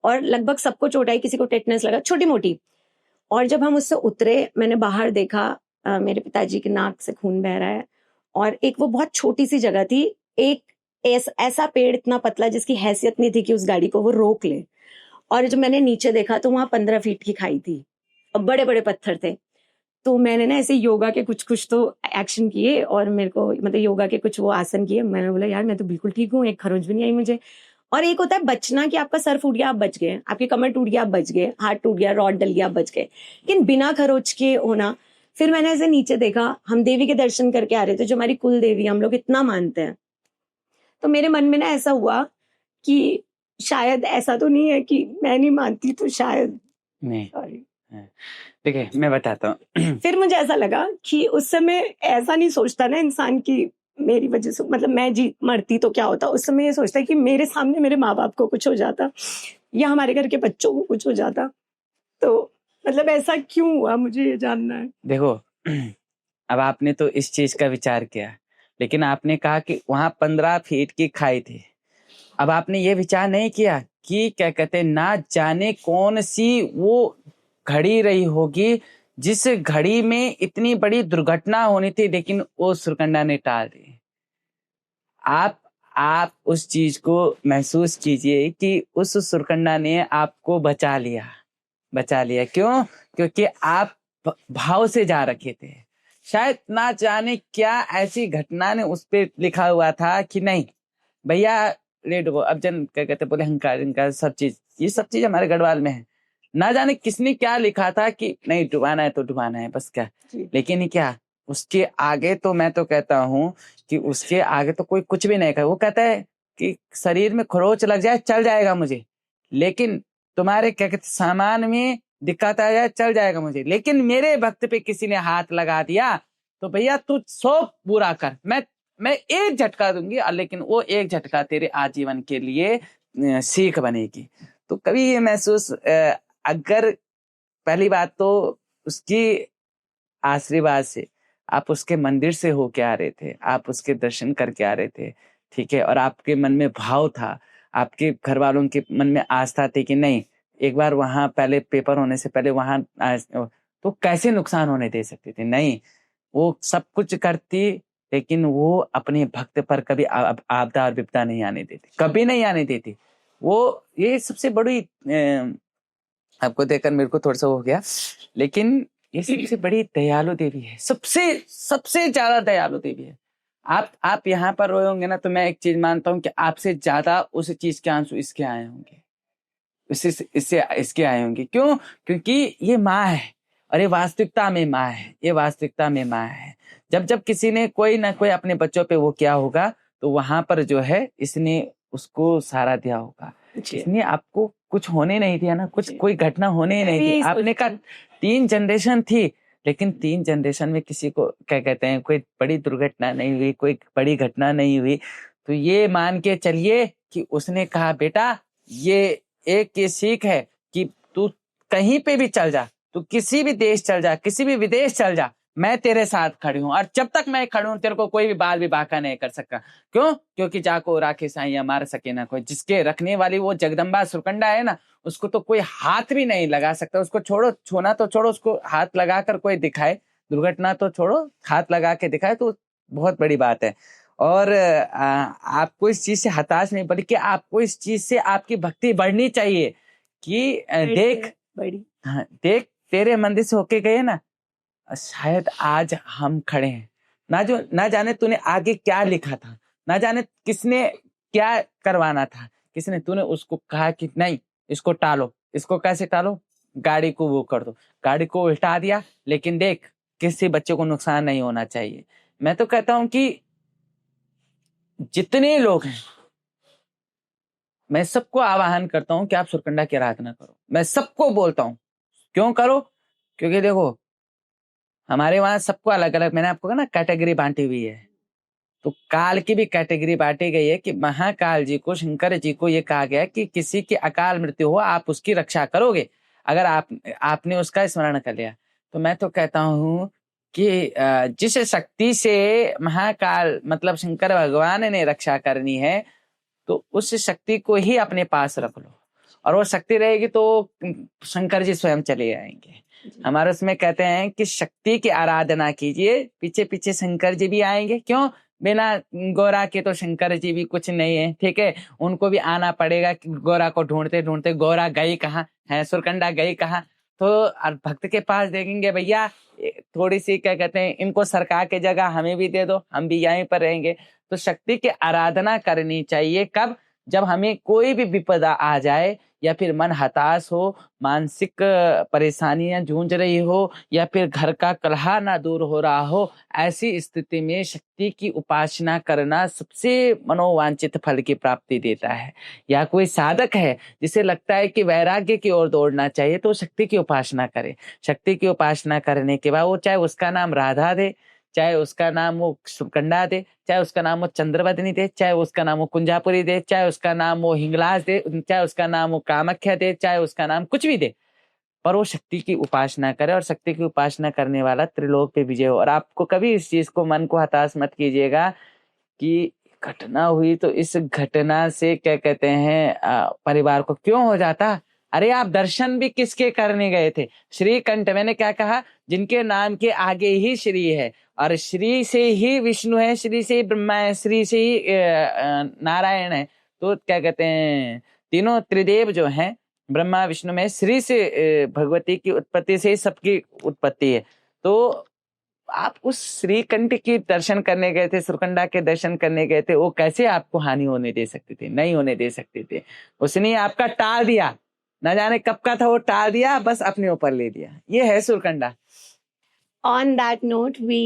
A: और लगभग सबको चोट आई, किसी को टेटनस लगा, छोटी मोटी। और जब हम उससे उतरे, मैंने बाहर देखा, मेरे पिताजी की नाक से खून बह रहा है, और एक वो बहुत छोटी सी जगह थी, एक ऐसा पेड़ इतना पतला जिसकी हैसियत नहीं थी कि उस गाड़ी को वो रोक ले। और जब मैंने नीचे देखा तो वहां 15 फीट की खाई थी और बड़े बड़े पत्थर थे। तो मैंने ना ऐसे योगा के कुछ तो एक्शन किए, और मेरे को मतलब योगा के कुछ वो आसन किए। मैंने बोला यार मैं तो बिल्कुल ठीक हूँ, एक खरोंच भी नहीं आई मुझे। और एक होता है बचना, कि आपका सर फूट गया आप बच गए, आपकी कमर टूट गया आप बच गए, हाथ टूट गया, रॉड डल गया आप बच गए, लेकिन बिना खरोच के होना। फिर मैंने ऐसे नीचे देखा, हम देवी के दर्शन करके आ रहे थे, जो हमारी कुल देवी हम लोग इतना मानते हैं। तो मेरे मन में ना ऐसा हुआ कि शायद ऐसा तो नहीं है कि मैं नहीं मानती, तो शायद
B: नहीं। सॉरी, ठीक है, मैं बताता हूँ।
A: फिर मुझे ऐसा लगा कि उस समय ऐसा नहीं सोचता ना इंसान की मेरी वजह से, मतलब मैं मरती तो क्या होता, उस समय ये सोचता है कि मेरे सामने मेरे माँ बाप को कुछ हो जाता, या हमारे घर के बच्चों को कुछ हो जाता। तो मतलब ऐसा क्यों हुआ, मुझे ये जानना है।
B: देखो, अब आपने तो इस चीज का विचार किया, लेकिन आपने कहा कि वहां 15 फीट की खाई थी। अब आपने ये विचार नहीं किया कि क्या कहते हैं, ना जाने कौन सी वो घड़ी रही होगी जिस घड़ी में इतनी बड़ी दुर्घटना होनी थी, लेकिन वो सुरकंडा ने टाल दी। आप उस चीज को महसूस कीजिए कि उस सुरकंडा ने आपको बचा लिया। क्यों? क्योंकि आप भाव से जा रखे थे। शायद ना जाने क्या ऐसी घटना ने उस पे लिखा हुआ था कि नहीं भैया लेट गो। अब जन क्या कहते बोले अहंकार सब चीज, ये सब चीज हमारे गढ़वाल में है। ना जाने किसने क्या लिखा था कि नहीं डुबाना है तो डुबाना है, बस क्या। लेकिन क्या उसके आगे, तो मैं तो कहता हूँ कि उसके आगे तो कोई कुछ भी नहीं कहे। वो कहता है कि शरीर में खरोच लग जाए चल जाएगा मुझे, लेकिन तुम्हारे क्या कहते सामान में दिक्कत आ जाए चल जाएगा मुझे, लेकिन मेरे भक्त पे किसी ने हाथ लगा दिया तो भैया तू 100 पूरा कर, मैं एक झटका दूंगी, लेकिन वो एक झटका तेरे आजीवन के लिए सीख बनेगी। तो कभी ये महसूस, अगर पहली बात तो उसकी आशीर्वाद से आप उसके मंदिर से होके आ रहे थे, आप उसके दर्शन करके आ रहे थे, ठीक है, और आपके मन में भाव था, आपके घर वालों के मन में आस्था थी कि नहीं एक बार वहां पहले पेपर होने से पहले वहां तो कैसे नुकसान होने दे सकते थे, नहीं वो सब कुछ करती, लेकिन वो अपने भक्त पर कभी आपदा और विपदा नहीं आने देती, कभी नहीं आने देती। वो ये सबसे बड़ी आपको देखकर मेरे को थोड़ा सा हो गया, लेकिन ये सबसे बड़ी दयालु देवी है, सबसे सबसे ज्यादा दयालु देवी है। आप यहाँ पर रोए होंगे ना, तो मैं एक चीज मानता हूँ कि आपसे ज्यादा उस चीज के आंसू इसके आए होंगे, इससे इसके आए होंगे। क्यों? क्योंकि ये माँ है, और ये वास्तविकता में माँ है, ये वास्तविकता में माँ है। जब जब किसी ने कोई ना कोई अपने बच्चों पे वो किया होगा, तो वहां पर जो है इसने उसको सहारा दिया होगा। इसने आपको कुछ होने नहीं दिया ना, कुछ कोई घटना होने नहीं दी। आपने कहा 3 जनरेशन थी, लेकिन 3 जनरेशन में किसी को क्या कहते हैं, कोई बड़ी दुर्घटना नहीं हुई, कोई बड़ी घटना नहीं हुई। तो ये मान के चलिए कि उसने कहा बेटा ये एक ये सीख है कि तू कहीं पे भी चल जा, तू किसी भी देश चल जा, किसी भी विदेश चल जा, मैं तेरे साथ खड़ी हूं, और जब तक मैं खड़ी हूं तेरे को कोई भी बाल भी बाका नहीं कर सकता। क्यों? क्योंकि जाको राखे साइया मार सके ना कोई। जिसके रखने वाली वो जगदम्बा सुरकंडा है ना, उसको तो कोई हाथ भी नहीं लगा सकता। उसको छोड़ो, छूना तो छोड़ो, उसको हाथ लगाकर कोई दिखाए, दुर्घटना तो छोड़ो, हाथ लगा के दिखाए तो बहुत बड़ी बात है। और आपको इस चीज से हताश नहीं, बल्कि आपको इस चीज से आपकी भक्ति बढ़नी चाहिए कि देख बड़ी, हाँ, देख तेरे मंदिर से होके गए ना, शायद आज हम खड़े हैं। ना जाने तूने आगे क्या लिखा था, ना जाने किसने क्या करवाना था, किसने, तूने उसको कहा कि नहीं इसको टालो, इसको कैसे टालो, गाड़ी को वो कर दो, गाड़ी को उल्टा दिया, लेकिन देख किसी बच्चे को नुकसान नहीं होना चाहिए। मैं तो कहता हूं कि जितने लोग हैं, मैं सबको आह्वान करता हूं कि आप सुरकंडा की आराधना करो। मैं सबको बोलता हूं, क्यों करो? क्योंकि देखो हमारे वहां सबको अलग अलग, मैंने आपको कहा ना कैटेगरी बांटी हुई है, तो काल की भी कैटेगरी बांटी गई है कि महाकाल जी को, शंकर जी को ये कहा गया कि किसी की अकाल मृत्यु हो आप उसकी रक्षा करोगे, अगर आपने उसका स्मरण कर लिया। तो मैं तो कहता हूं कि जिस शक्ति से महाकाल मतलब शंकर भगवान ने रक्षा करनी है, तो उस शक्ति को ही अपने पास रख लो, और वो शक्ति रहेगी तो शंकर जी स्वयं चले आएंगे। हमारे उसमें कहते हैं कि शक्ति की आराधना कीजिए, पीछे पीछे शंकर जी भी आएंगे। क्यों? बिना गोरा के तो शंकर जी भी कुछ नहीं है, ठीक है, उनको भी आना पड़ेगा कि गोरा को ढूंढते ढूंढते गोरा गई कहाँ है, सुरकंडा गई कहाँ। तो और भक्त के पास देखेंगे भैया थोड़ी सी क्या कहते हैं, इनको सरकार के जगह हमें भी दे दो, हम भी यहीं पर रहेंगे। तो शक्ति की आराधना करनी चाहिए। कब? जब हमें कोई भी विपदा आ जाए, या फिर मन हताश हो, मानसिक परेशानियां जूझ रही हो, या फिर घर का कलह ना दूर हो रहा हो, ऐसी स्थिति में शक्ति की उपासना करना सबसे मनोवांछित फल की प्राप्ति देता है। या कोई साधक है जिसे लगता है कि वैराग्य की ओर दौड़ना चाहिए, तो शक्ति की उपासना करे। शक्ति की उपासना करने के बाद वो चाहे उसका नाम राधा दे, चाहे उसका नाम वो सुकंडा दे, चाहे उसका नाम वो चंद्रवदनी दे, चाहे उसका नाम वो कुंजापुरी दे, चाहे उसका नाम वो हिंगलाज दे, चाहे उसका नाम वो कामाख्या दे, चाहे उसका नाम कुछ भी दे, पर वो शक्ति की उपासना करे। और शक्ति की उपासना करने वाला त्रिलोक पे विजय हो। और आपको कभी इस चीज को, मन को हताश मत कीजिएगा कि घटना हुई तो इस घटना से क्या कहते हैं परिवार को क्यों हो जाता। अरे आप दर्शन भी किसके करने गए थे? श्री कंठ, मैंने क्या कहा, जिनके नाम के आगे ही श्री है, और श्री से ही विष्णु है, श्री से ही ब्रह्मा है, श्री से ही नारायण है। तो क्या कहते हैं, तीनों त्रिदेव जो हैं ब्रह्मा विष्णु में, श्री से भगवती की उत्पत्ति से ही सबकी उत्पत्ति है। तो आप उस श्रीकंठ की दर्शन करने गए थे, सुरकंडा के दर्शन करने गए थे, वो कैसे आपको हानि होने दे सकते थे? नहीं होने दे सकते थे। उसने आपका टाल दिया, न जाने कब का था वो टाल दिया, बस अपने ऊपर ले लिया। ये है Surkanda.
A: On that note, we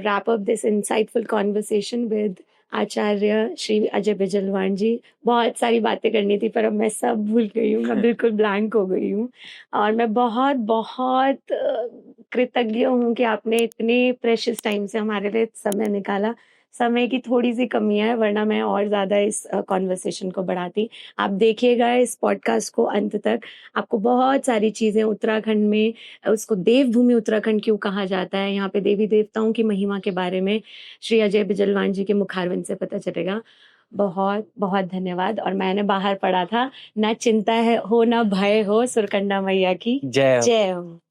A: wrap up this insightful conversation with आचार्य श्री अजय बिजलवान जी। बहुत सारी बातें करनी थी पर अब मैं सब भूल गई हूँ, मैं बिल्कुल ब्लैंक हो गई हूँ। और मैं बहुत बहुत कृतज्ञ हूँ कि आपने इतने प्रेशियस टाइम से हमारे लिए समय निकाला। समय की थोड़ी-सी कमी है, वरना मैं और ज़्यादा इस कॉन्वर्सेशन को बढ़ाती। आप देखिएगा इस पॉडकास्ट को अंत तक, आपको बहुत सारी चीज़ें उत्तराखंड में, उसको देवभूमि उत्तराखंड क्यों कहा जाता है, यहाँ पे देवी-देवताओं की महिमा के बारे में श्री अजय बिजलवान जी के मुखारविंद से पता चलेगा। बहुत-बहुत धन्यवाद। और मैंने बाहर पढ़ा था, ना चिंता है हो ना भय हो, सुरकंडा मैया की
B: जय हो।
A: जय हो।